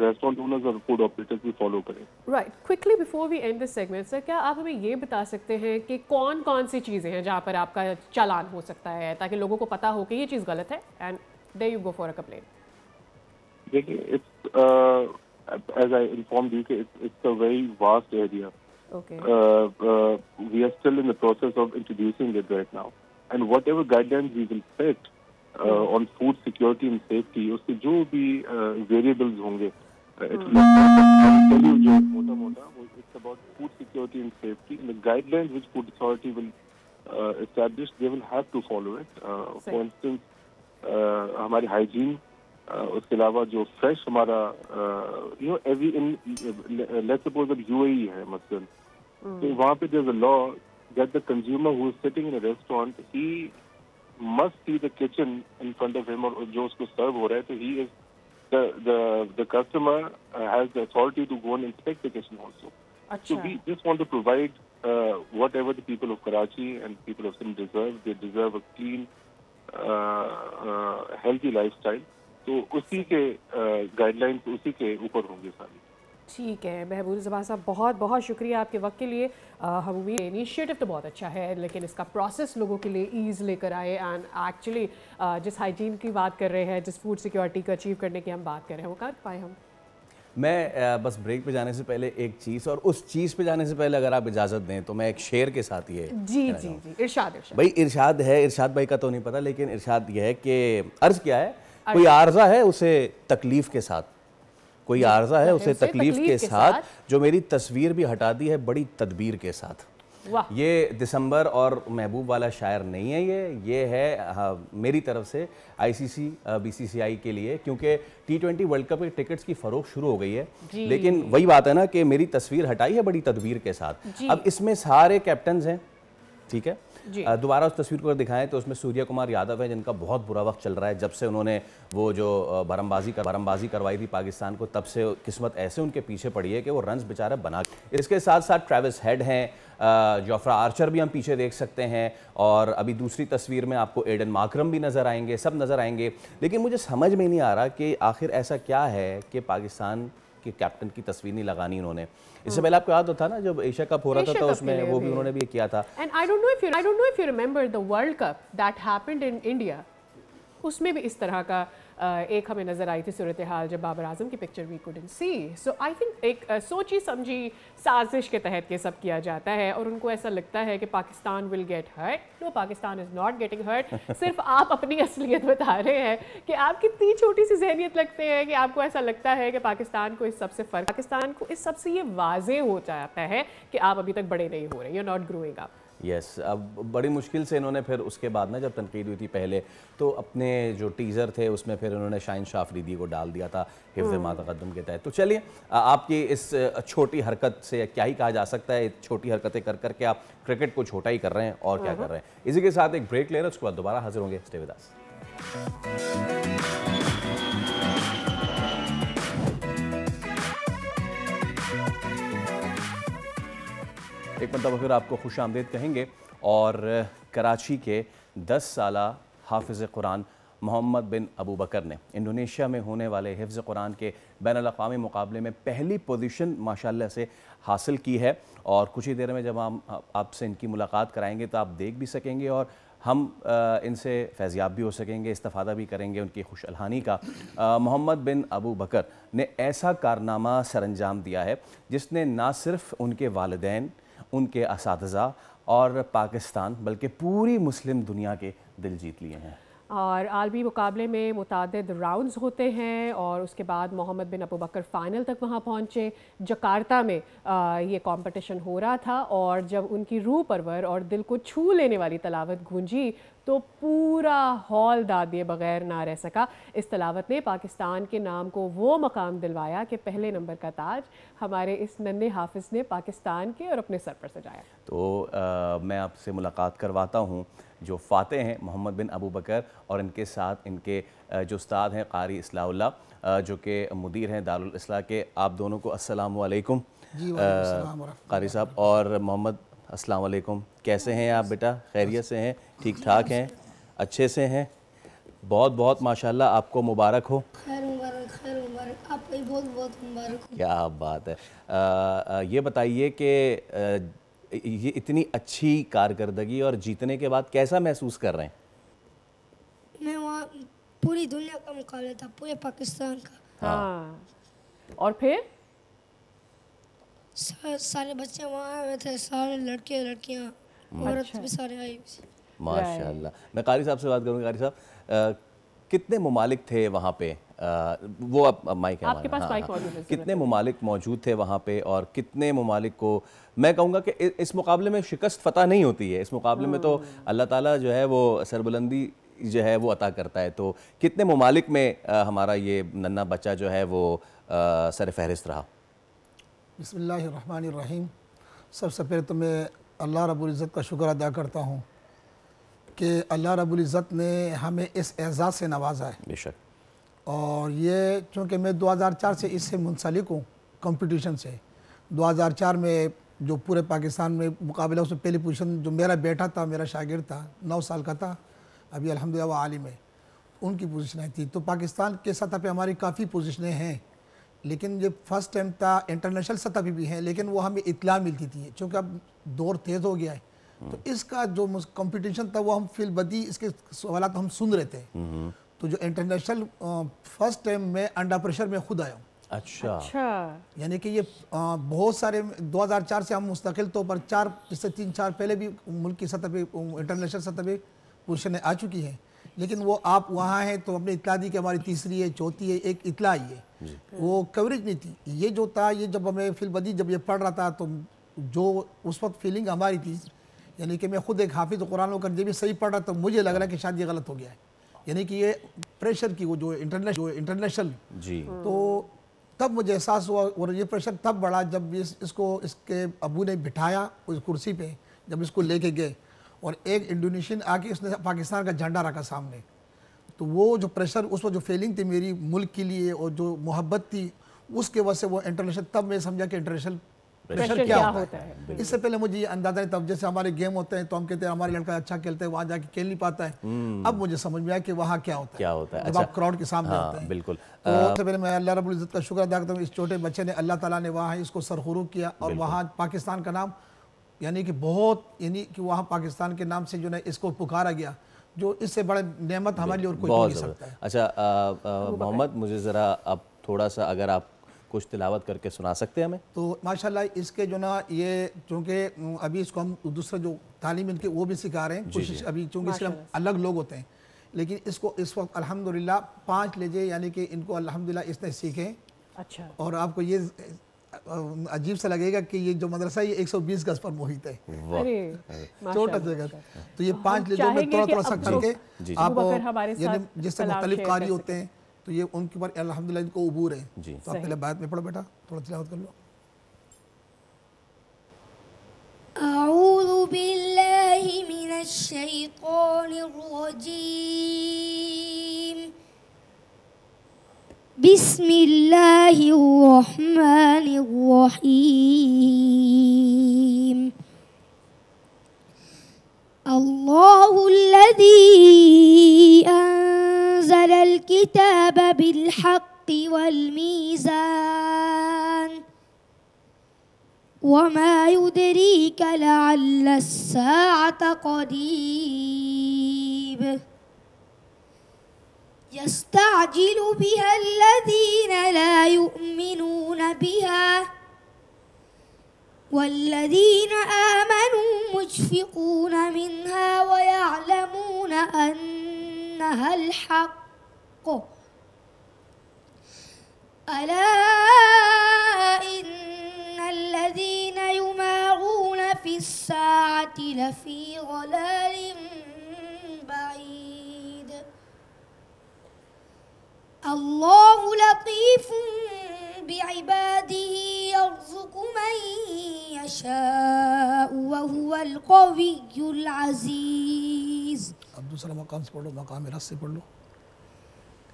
रेस्टोरेंट ओनर्स और फूड ऑपरेटर्स भी फॉलो करें। Right, quickly before we end this segment sir, क्या आप हमें ये बता सकते हैं कि कौन कौन सी चीज़ें हैं जहाँ पर आपका चालान हो सकता है, ताकि लोगों को पता हो कि ये चीज़ गलत है and there you go for a complaint? देखिए, it's as I informed you कि it's a very vast area, Okay. We are still in the process of introducing it right now. And whatever guidelines we will set on food security and safety, उसके जो भी variables होंगे, it's about food security and safety. And the guidelines which Food Authority will establish, they will have to follow it. For instance, हमारी hygiene, उसके अलावा जो fresh हमारा, let's suppose that UAE है मसलन, तो वहाँ पे there's a law that the consumer who is sitting in a restaurant, he must see the kitchen in front of him, और जो उसको serve हो रहा है, तो he is the customer has the authority to go and inspect the kitchen also. So we just want to provide whatever the people of Karachi and people of Sindh deserve. They deserve a clean, healthy lifestyle. तो उसी के guidelines उसी के ऊपर होंगे सारी। ठीक है महबूब ज़बान साहब, बहुत बहुत शुक्रिया आपके वक्त के लिए। हम उम्मीद इनिशिएटिव तो बहुत अच्छा है, लेकिन इसका प्रोसेस लोगों के लिए ईज़ लेकर आए। एंड एक्चुअली जिस हाइजीन की बात कर रहे हैं, जिस फूड सिक्योरिटी को अचीव करने की हम बात कर रहे हैं, वो कर पाए हम। मैं बस ब्रेक पे जाने से पहले एक चीज़, और उस चीज़ पे जाने से पहले अगर आप इजाज़त दें तो मैं एक शेर के साथ ये जी इरशाद भाई, इरशाद है, इरशाद भाई का तो नहीं पता, लेकिन इरशाद ये है कि अर्ज़ क्या है, कोई आर्जा है उसे तकलीफ़ के साथ, कोई आर्जा है उसे तकलीफ़ के साथ, जो मेरी तस्वीर भी हटा दी है बड़ी तदबीर के साथ। ये दिसंबर और महबूब वाला शायर नहीं है, ये है मेरी तरफ से ICC BCCI के लिए, क्योंकि T20 वर्ल्ड कप के टिकट्स की फ़रोख्त शुरू हो गई है, लेकिन वही बात है ना कि मेरी तस्वीर हटाई है बड़ी तदबीर के साथ। अब इसमें सारे कैप्टन्स हैं, ठीक है, दोबारा उस तस्वीर को दिखाएं तो उसमें सूर्य कुमार यादव है, जिनका बहुत बुरा वक्त चल रहा है जब से उन्होंने वो जो बरमबाजी करवाई थी पाकिस्तान को, तब से किस्मत ऐसे उनके पीछे पड़ी है कि वो रन्स बेचारा बना। इसके साथ साथ ट्रेविस हेड हैं, जोफ्रा आर्चर भी हम पीछे देख सकते हैं, और अभी दूसरी तस्वीर में आपको एडन माकरम भी नज़र आएंगे, सब नज़र आएंगे। लेकिन मुझे समझ में नहीं आ रहा कि आखिर ऐसा क्या है कि पाकिस्तान के कैप्टन की तस्वीर नहीं लगानी इन्होंने। इससे पहले आपको याद होता ना जब एशिया कप हो रहा था, तो उसमें वो भी उन्होंने भी किया था। And I don't know if you remember the world cup that happened in India, उसमें भी इस तरह का एक हमें नज़र आई थी सूरत हाल, जब बाबर आजम की picture we couldn't see. So I think एक सोची समझी साजिश के तहत ये सब किया जाता है, और उनको ऐसा लगता है कि Pakistan will get hurt. No, Pakistan is not getting hurt. सिर्फ आप अपनी असलियत बता रहे हैं कि आप कितनी छोटी सी जहनियत लगते हैं कि आपको ऐसा लगता है कि पाकिस्तान को इस सबसे ये वाजे हो जाता है कि आप अभी तक बड़े नहीं हो रहे, you are not growing up. Yes, अब बड़ी मुश्किल से इन्होंने फिर उसके बाद ना जब तनकीद हुई थी पहले, तो अपने जो टीज़र थे उसमें फिर इन्होंने शाहीन शाह अफरीदी को डाल दिया था हिफ्ज़ मा तक़द्दुम के तहत। तो चलिए, आपकी इस छोटी हरकत से क्या ही कहा जा सकता है, छोटी हरकतें कर करके आप क्रिकेट को छोटा ही कर रहे हैं, और क्या कर रहे हैं। इसी के साथ एक ब्रेक ले रहे हैं, उसके बाद दोबारा हाजिर होंगे। Stay with us. एक मरतबा फिर आपको खुश आमदीद कहेंगे, और कराची के 10 साला हाफिज़ कुरान मोहम्मद बिन अबू बकर ने इंडोनेशिया में होने वाले हिफ्ज़ कुरान के बैनुल-अक़वामी मुकाबले में पहली पोजीशन माशाल्लाह से हासिल की है। और कुछ ही देर में जब हम आपसे इनकी मुलाकात कराएंगे तो आप देख भी सकेंगे, और हम इनसे फैज़याब भी हो सकेंगे, इस्तिफ़ादा भी करेंगे उनकी खुशहाली का। मोहम्मद बिन अबू बकर ने ऐसा कारनामा सरअंजाम दिया है जिसने ना सिर्फ उनके वालिदैन, उनके असातिज़ा और पाकिस्तान, बल्कि पूरी मुस्लिम दुनिया के दिल जीत लिए हैं। और आलमी मुकाबले में मुतादिद राउंड्स होते हैं, और उसके बाद मोहम्मद बिन अबू बकर फ़ाइनल तक वहाँ पहुँचे। जकार्ता में ये कंपटीशन हो रहा था, और जब उनकी रूह परवर और दिल को छू लेने वाली तलावत गूंजी तो पूरा हॉल दाद दिए बगैर ना रह सका। इस तलावत ने पाकिस्तान के नाम को वो मकाम दिलवाया कि पहले नंबर का ताज हमारे इस नन्हे हाफिज़ ने पाकिस्तान के और अपने सर पर सजाया। तो मैं आपसे मुलाकात करवाता हूँ जो फ़ाते हैं मोहम्मद बिन अबू बकर, और इनके साथ इनके जो उस्ताद हैं कारी इस्लाउल्लाह, जो कि मुदीर हैं दारुल इस्लाह के। आप दोनों को अस्सलाम वालेकुम कारी साहब, और मोहम्मद अस्सलाम वालेकुम। कैसे हैं आप बेटा? खैरियत से हैं? ठीक ठाक हैं? अच्छे से हैं? बहुत बहुत माशाल्लाह, आपको मुबारक हो। खैर मुबारक, आपको भी बहुत बहुत मुबारक हो। क्या बात है। ये बताइए कि ये इतनी अच्छी कारकर्दगी और जीतने के बाद कैसा महसूस कर रहे हैं? मैं वहाँ पूरी दुनिया का मुकाबला था, पूरे पाकिस्तान का। हाँ, और फिर सारे बच्चे वहाँ आए हुए थे, सारे लड़के लड़कियाँ औरत भी सारे आए हुए थे। माशाल्लाह। मैं कारी साहब से बात करूँगा। कारी साहब, कितने ममालिक थे वहाँ पे? वो अब माइक है आपके पास हाँ, माइक हाँ। मौजूद है। कितने ममालिक मौजूद थे वहाँ पे और कितने ममालिक को मैं कहूँगा कि इस मुकाबले में शिकस्त फ़तह नहीं होती है। इस मुकाबले में तो अल्लाह ताला जो है वो सरबुलंदी जो है वो अता करता है। तो कितने ममालिक में हमारा ये नन्हा बच्चा जो है वो सर फहरिस्त रहा? बिस्मिल्लाहिर्रहमानिर्रहीम। सबसे पहले तो मैं अल्लाह रब्बुल इज़्ज़त का शुक्र अदा करता हूँ कि अल्लाह रब्बुल इज़्ज़त ने हमें इस एज़ाज़ से नवाजा है। बेशक। और ये चूँकि मैं 2004 से इससे मुंसलिक हूँ कंपटीशन से। 2004 में जो पूरे पाकिस्तान में मुकाबला, उसमें पहली पोजीशन जो मेरा बेटा था, मेरा शागिर्द था, 9 साल का था, अभी अल्हम्दुलिल्लाह वो आलिम है, उनकी पोजीशन आई थी। तो पाकिस्तान के सतह पे हमारी काफ़ी पोजीशनें हैं, लेकिन ये फर्स्ट टाइम था। इंटरनेशनल सतह पे भी है, लेकिन वो हमें इत्तला मिलती थी। चूँकि अब दौर तेज़ हो गया है, तो इसका जो कंपटीशन था वो हम फिल बदी इसके सवाल हम सुन रहे थे। तो जो इंटरनेशनल फर्स्ट टाइम में अंडर प्रेशर में खुद आया हूँ। अच्छा। यानी कि ये बहुत सारे 2004 से हम मुस्तकिल तौर पर 4 इससे 3-4 पहले भी मुल्क की सतह पे इंटरनेशनल सतह पे पोजीशनें आ चुकी हैं, लेकिन वो आप वहाँ हैं तो अपने इत्तला दी कि हमारी तीसरी है, चौथी है, एक इत्तला आई है, वो कवरेज नहीं थी। ये जो था, ये जब हमें फिल बदी जब ये पढ़ रहा था तो जो उस वक्त फीलिंग हमारी थी, यानी कि मैं खुद एक हाफिज़ कुरान होकर जब भी सही पढ़ रहा था मुझे लग रहा है कि शायद ये गलत हो गया है। यानी कि ये प्रेशर की वो जो इंटरनेशनल जी, तो तब मुझे एहसास हुआ। और ये प्रेशर तब बढ़ा जब इसको इसके अबू ने बिठाया उस कुर्सी पे, जब इसको लेके गए और एक इंडोनेशियन आके उसने पाकिस्तान का झंडा रखा सामने। तो वो जो प्रेशर, उस वक्त जो फीलिंग थी मेरी मुल्क के लिए और जो मोहब्बत थी, उसके वजह से वो इंटरनेशनल, तब मैं समझा कि इंटरनेशनल प्रेशर क्या होता है। इससे पहले मुझे ये अंदाजा नहीं, तब जैसे हमारे गेम होते हैं तो हम कहते हैं हमारे लड़का अच्छा खेलता है, वहाँ जाके खेल नहीं पाता है। अब मुझे समझ में आया कि वहाँ क्या होता है जब आप क्राउड के सामने होते हैं। बिल्कुल। तो सबसे पहले मैं अल्लाह रब्बुल इज़्ज़त का शुक्र अदा करता हूँ, इस छोटे बच्चे ने, अल्लाह ताला ने वहाँ इसको सरखुरूब किया और वहाँ पाकिस्तान का नाम, यानी कि बहुत, यानी कि वहाँ पाकिस्तान के नाम से जो है इसको पुकारा गया, जो इससे बड़ा नेमत हमारे लिए और कोई नहीं सकता है। अच्छा मोहम्मद, मुझे ज़रा अब थोड़ा सा अगर आप कुछ तिलावत करके सुना सकते हैं हमें? तो माशाल्लाह इसके जो ना ये, चूँकि अभी इसको हम दूसरा जो तालीम इनके वो भी सिखा रहे हैं, कोशिश अभी, चूँकि इसके अलग लोग होते हैं, लेकिन इसको इस वक्त अल्हम्दुलिल्लाह 5 लेजे, यानी कि इनको अल्हम्दुलिल्लाह इसने सीखे। अच्छा। और आपको ये अजीब सा लगेगा कि ये जो मदरसा है ये 120 गज पर मोहित है, छोटा जगह। तो ये 5 लेजों में थोड़ा थोड़ा सा करके आप, जिससे मुख्तलिफ कारी होते हैं, तो ये उनके ऊपर अल्हम्दुलिल्लाह इनको उबूर है। तो आप पहले बात में पढ़ो बेटा, थोड़ा तिलावत कर लो। अऊज़ु बिल्लाहि मिनश शैतानिर रजीम। बिस्मिल्लाहिर रहमानिर रहीम। अल्लाहुल्लज़ी अंज़लल किताब बिलहक़्क़ि वल मीज़ान वमा युदरीक लअल्लस्साअत क़रीब यस्तअजिलु बिहल्लज़ीना ला युमिनून बिहा वल्लज़ीना आमनू मुशफ़िक़ून मिन्हा वयअलमून अन्नहल हक़्क़ अला इन्नल्लज़ीना युमारून फ़िस्साअति लफ़ी ज़लालिम बईद अल्लाहु लतीफ़ुन बिइबादिही यर्ज़ुक़ु मन यशाअ व हुवल क़वियुल अज़ीज़। अब दूसरा मकाम से पढ़ो, मकाम रस से पढ़ लो।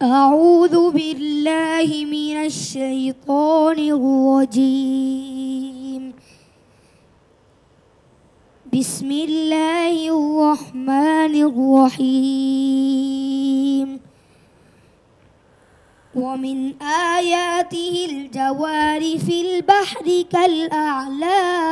अऊज़ु बिल्लाहि मिनश शैतानिर रजीम। बिस्मिल्लाहिर रहमानिर रहीम। वमिन आयातिहिल जवारि फिल बहरि कल अअलाम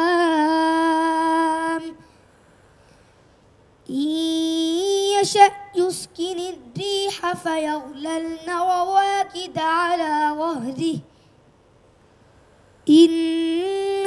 यशअ युस्किनिर्रीह फयज़लल्न रवाकिद अला ज़हरिहि इन्न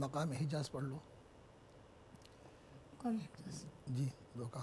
मकाम हिजाज पढ़ लो जी रोका.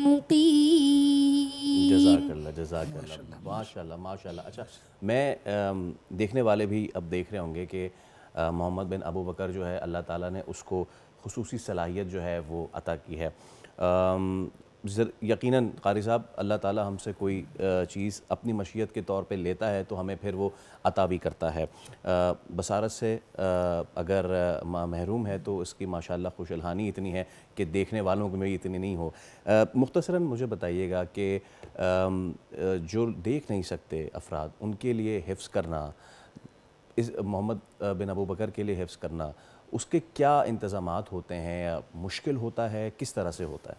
मुकीम। जज़ाकल्लाह जज़ाकल्लाह माशाल्लाह माशाल्लाह। अच्छा, मैं देखने वाले भी अब देख रहे होंगे कि मोहम्मद बिन अबू बकर जो है अल्लाह ताला ने उसको खुसूसी सलाहियत जो है वो अता की है। यकीनन क़ारी साहब, अल्लाह ताला हमसे कोई चीज़ अपनी मशीयत के तौर पे लेता है तो हमें फिर वो अता भी करता है। बसारत से अगर महरूम है तो इसकी माशाल्लाह खुशलहानी इतनी है कि देखने वालों को में इतनी नहीं हो। मुख्तसरन मुझे बताइएगा कि जो देख नहीं सकते अफराद, उनके लिए हिफ्ज़ करना, इस मोहम्मद बिन अबू बकर के लिए हिफ्ज़ करना, उसके क्या इंतज़ामात होते हैं, मुश्किल होता है, किस तरह से होता है?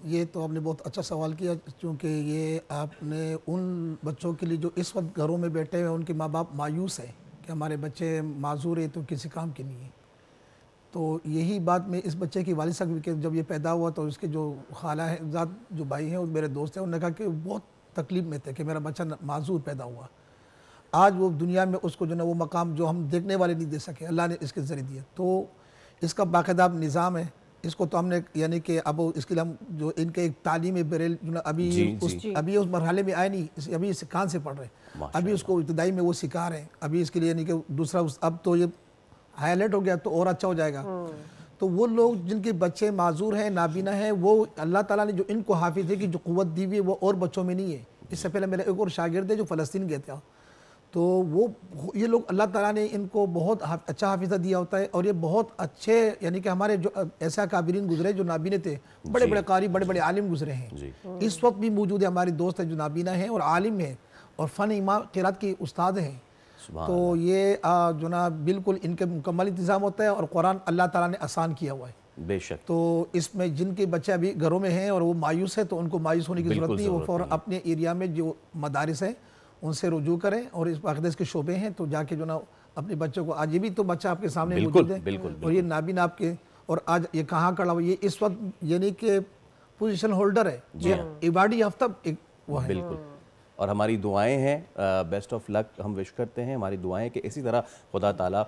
ये तो आपने बहुत अच्छा सवाल किया, क्योंकि ये आपने उन बच्चों के लिए जो इस वक्त घरों में बैठे हैं, उनके माँ बाप मायूस हैं कि हमारे बच्चे माजूर है तो किसी काम के नहीं है। तो यही बात मैं इस बच्चे की वालिद साहब के जब ये पैदा हुआ तो उसके जो खाला है ज़ात जो भाई हैं, मेरे दोस्त हैं, उन्होंने कहा कि बहुत तकलीफ़ में थे कि मेरा बच्चा माजूर पैदा हुआ। आज वो दुनिया में उसको जो ना वो मकाम जो हम देखने वाले नहीं दे सके, अल्लाह ने इसके ज़रिए दिया। तो इसका बाकायदा निज़ाम है, इसको तो हमने यानी कि अब इसके लिए हम जो इनके एक तालीम बरेल जो अभी अभी उस मरहले में आए नहीं, अभी इस कान से पढ़ रहे हैं, अभी उसको इब्तदाई में वो सिखा रहे हैं। अभी इसके लिए यानी कि दूसरा अब तो ये हाईलाइट हो गया तो और अच्छा हो जाएगा। तो वो लोग जिनके बच्चे माजूर हैं, नाबीना हैं, वो अल्लाह ताला ने जो इनको हाफिज़ है कि जो क़ुव्वत दी हुई है वो और बच्चों में नहीं है। इससे पहले मेरा एक और शागिर्द है जो फ़लस्तीन गए थे, तो वो ये लोग अल्लाह ताला ने इनको बहुत अच्छा हाफिज़ा दिया होता है। और ये बहुत अच्छे यानी कि हमारे जो ऐसा काबिरीन गुजरे जो नाबीने थे, बड़े बड़े कारी, बड़े बड़े आलिम गुजरे हैं, इस वक्त भी मौजूद है। हमारे दोस्त हैं जो नाबीना हैं और आलिम हैं और फ़न इमाम क़िरात के उस्ताद हैं। तो ये जो ना बिल्कुल इनके मुकम्मल इंतज़ाम होता है और कुरान अल्लाह ताला ने आसान किया हुआ है बेशक। तो इसमें जिनके बच्चे अभी घरों में हैं और वो मायूस है तो उनको मायूस होने की ज़रूरत नहीं, वो फ़ौरन अपने एरिया में जो मदारिस हैं उनसे रुजू करें और इस बाक़ायदा के शोबे हैं तो जाके जो ना अपने बच्चों को, आज ये भी तो बच्चा आपके सामने मौजूद है और ये नाबिन आपके, और आज ये कहाँ खड़ा हुआ, ये इस वक्त यानी कि पोजीशन होल्डर है, ये इबाडी हफ्ता एक वो है। बिल्कुल। और हमारी दुआएं हैं, बेस्ट ऑफ लक हम विश करते हैं, हमारी दुआएं कि इसी तरह खुदा ताला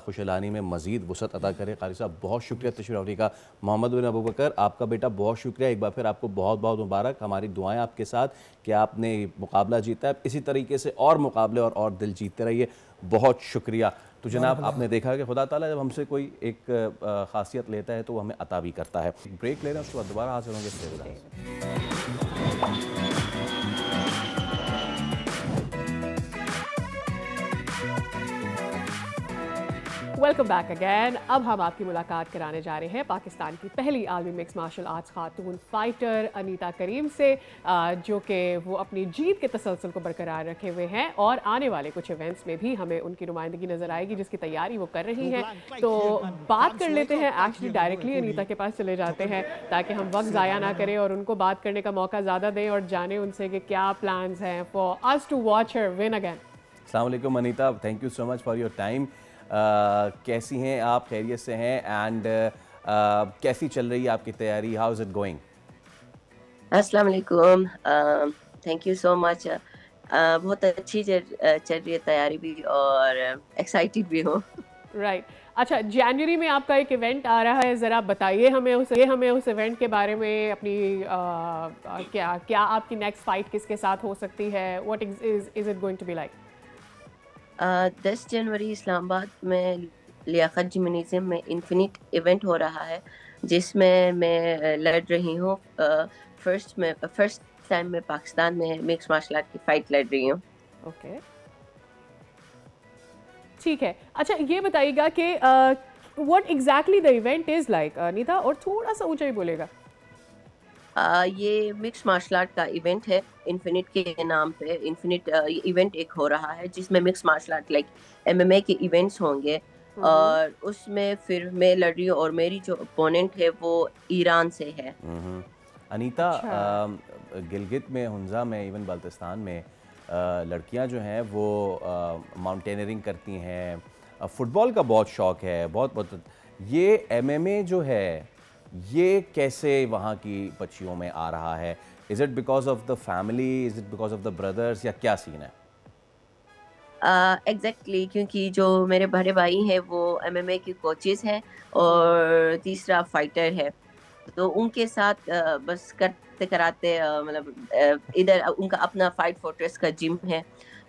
खुशलानी में मज़ीद वसअत अता करे। क़ारी साहब बहुत शुक्रिया तशरीफ़ आवरी का। मोहम्मद बिन अबू बकर, आपका बेटा बहुत शुक्रिया, एक बार फिर आपको बहुत बहुत मुबारक। हमारी दुआएं आपके साथ कि आपने मुकाबला जीता है, इसी तरीके से और मुकाबले और दिल जीतते रहिए। बहुत शुक्रिया। तो जनाब, आपने देखा कि खुदा ताला जब हमसे कोई एक ख़ासियत लेता है तो वो हमें अता भी करता है। ब्रेक ले रहे हैं, उसके बाद दोबारा हाजिर होंगे। Welcome back again. अब हम आपकी मुलाकात कराने जा रहे हैं पाकिस्तान की पहली आलमी मिक्स मार्शल आर्ट्स खातून फाइटर अनीता करीम से, जो कि वो अपनी जीत के तसलसल को बरकरार रखे हुए हैं और आने वाले कुछ इवेंट्स में भी हमें उनकी नुमाइंदगी नजर आएगी जिसकी तैयारी वो कर रही हैं। तो बात कर लेते हैं, एक्चुअली डायरेक्टली अनीता के पास चले जाते हैं ताकि हम वक्त ज़ाया ना करें और उनको बात करने का मौका ज़्यादा दें और जाने उनसे कि क्या प्लान्स हैं for us to watch her win again. अस्सलाम वालेकुम Anita, thank you so much for your time. कैसी हैं आप, खैरियत से हैं? एंड कैसी चल रही है आपकी तैयारी? How is it going? अस्सलाम वालेकुम, थैंक यू सो मच। बहुत अच्छी चल रही है तैयारी भी और एक्साइटेड भी हूँ। राइट, अच्छा, जनवरी में आपका एक इवेंट आ रहा है, ज़रा बताइए हमें उस इवेंट के बारे में। अपनी क्या आपकी नेक्स्ट फाइट किसके साथ हो सकती है? What is it going to be like? 10 जनवरी इस्लामाबाद में लियाकत जिम्नेशियम में इन्फिनिट इवेंट हो रहा है जिसमें मैं लड़ रही हूँ। फर्स्ट टाइम मैं पाकिस्तान में मिक्स मार्शल आर्ट की फाइट लड़ रही हूँ। ओके, ठीक है। अच्छा, ये बताइएगा कि what exactly the event is like Anita, और थोड़ा सा ऊंचा ही बोलेगा। ये मिक्स मार्शल आर्ट का इवेंट है इन्फिनिट के नाम पे। इन्फिनिट इवेंट एक हो रहा है जिसमें mix martial art like MMA के इवेंट्स होंगे और उसमें फिर मैं लड़ रही हूँ और मेरी जो ओपोनेंट है वो ईरान से है। अनीता, गिलगित में, हुंजा में, इवन बल्तिस्तान में लड़कियां जो हैं वो माउंटेनियरिंग करती हैं, फुटबॉल का बहुत शौक है, बहुत। ये MMA जो है ये कैसे वहाँ की बच्चियों में आ रहा है? Is it because of the family, is it because of the brothers, या क्या सीन है? एग्जैक्टली, क्योंकि जो मेरे बड़े भाई हैं वो MMA के कोचेस हैं और तीसरा फाइटर है, तो उनके साथ बस करते कराते मतलब इधर उनका अपना फाइट फोर्ट्रेस का जिम है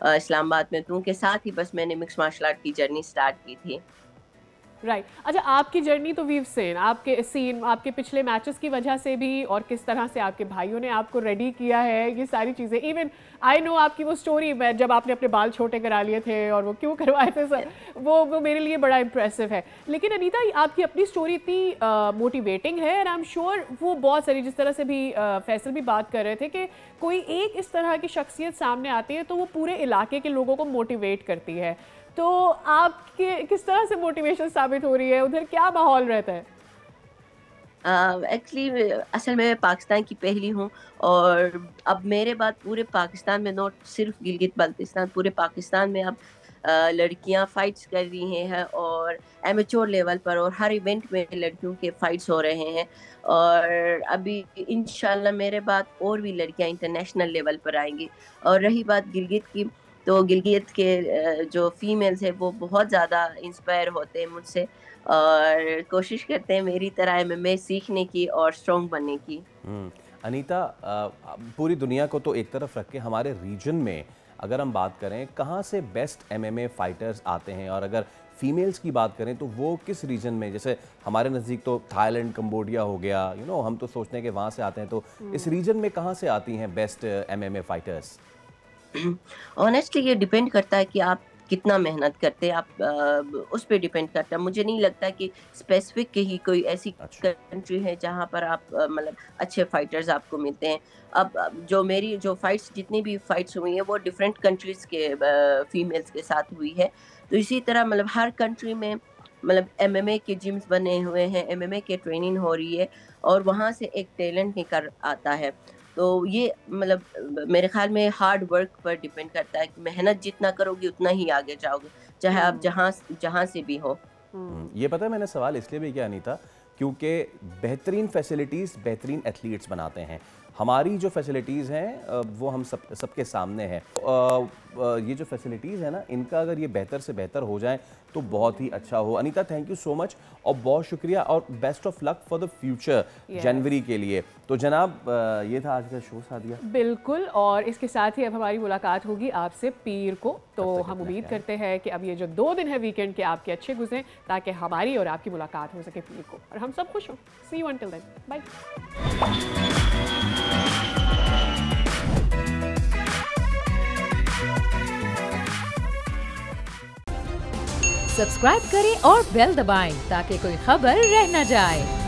इस्लामाबाद में, तो उनके साथ ही बस मैंने मिक्स मार्शल आर्ट की जर्नी स्टार्ट की थी। राइट, अच्छा, आपकी जर्नी तो वीव सेन, आपके पिछले मैचेस की वजह से भी और किस तरह से आपके भाइयों ने आपको रेडी किया है, ये सारी चीज़ें। इवन आई नो आपकी वो स्टोरी में जब आपने अपने बाल छोटे करा लिए थे और वो क्यों करवाए थे सर, वो मेरे लिए बड़ा इम्प्रेसिव है। लेकिन अनीता, आपकी अपनी स्टोरी इतनी मोटिवेटिंग है एंड आई एम श्योर वो बहुत सारी, जिस तरह से भी फैसल भी बात कर रहे थे कि कोई एक इस तरह की शख्सियत सामने आती है तो वो पूरे इलाके के लोगों को मोटिवेट करती है। तो आपके किस तरह से मोटिवेशन साबित हो रही है, उधर क्या माहौल रहता है? एक्चुअली असल में मैं पाकिस्तान की पहली हूँ और अब मेरे बाद पूरे पाकिस्तान में, नॉट सिर्फ गिलगित बल्तिस्तान, पूरे पाकिस्तान में अब लड़कियाँ फाइट्स कर रही हैं और एमेच्योर लेवल पर और हर इवेंट में लड़कियों के फाइट्स हो रहे हैं। और अभी इंशाल्लाह मेरे बाद और भी लड़कियाँ इंटरनेशनल लेवल पर आएंगी। और रही बात गिलगित की, तो गिलगित के जो फीमेल्स हैं वो बहुत ज़्यादा इंस्पायर होते हैं मुझसे और कोशिश करते हैं मेरी तरह MMA सीखने की और स्ट्रॉन्ग बनने की। अनीता, पूरी दुनिया को तो एक तरफ रख के हमारे रीजन में अगर हम बात करें, कहाँ से बेस्ट MMA फाइटर्स आते हैं? और अगर फीमेल्स की बात करें तो वो किस रीजन में? जैसे हमारे नज़दीक तो थाईलैंड, कंबोडिया हो गया, हम तो सोचते हैं कि वहाँ से आते हैं, तो इस रीजन में कहाँ से आती हैं बेस्ट MMA फाइटर्स? ऑनेस्टली ये डिपेंड करता है कि आप कितना मेहनत करते हैं, आप उस पर डिपेंड करता है। मुझे नहीं लगता कि स्पेसिफिक कहीं कोई ऐसी कंट्री है जहाँ पर आप मतलब अच्छे फाइटर्स आपको मिलते हैं। अब जो फाइट्स, जितनी भी फाइट्स हुई हैं वो डिफरेंट कंट्रीज़ के फीमेल्स के साथ हुई है, तो इसी तरह मतलब हर कंट्री में मतलब MMA के जिम्स बने हुए हैं, MMA के ट्रेनिंग हो रही है और वहाँ से एक टैलेंट निकल आता है। तो ये मतलब मेरे ख्याल में हार्ड वर्क पर डिपेंड करता है कि मेहनत जितना करोगे उतना ही आगे जाओगे, चाहे आप जहाँ से भी हो। ये पता है मैंने सवाल इसलिए भी किया अनीता, क्योंकि बेहतरीन फैसिलिटीज़ बेहतरीन एथलीट्स बनाते हैं। हमारी जो फैसिलिटीज़ हैं वो हम सबके सामने है। ये जो फैसिलिटीज़ है ना, इनका अगर ये बेहतर से बेहतर हो जाए तो बहुत ही अच्छा हो। Anita, thank you so much और बहुत शुक्रिया और best of luck for the future जनवरी के लिए। तो जनाब, ये था आज का शो सादिया। बिल्कुल, और इसके साथ ही अब हमारी मुलाकात होगी आपसे पीर को। तो हम उम्मीद करते हैं कि अब ये जो 2 दिन है वीकेंड के आपके अच्छे गुजरें ताकि हमारी और आपकी मुलाकात हो सके पीर को, और हम सब खुश हों। See you until then, bye. Subscribe करें और बेल दबाएं ताकि कोई खबर रह न जाए।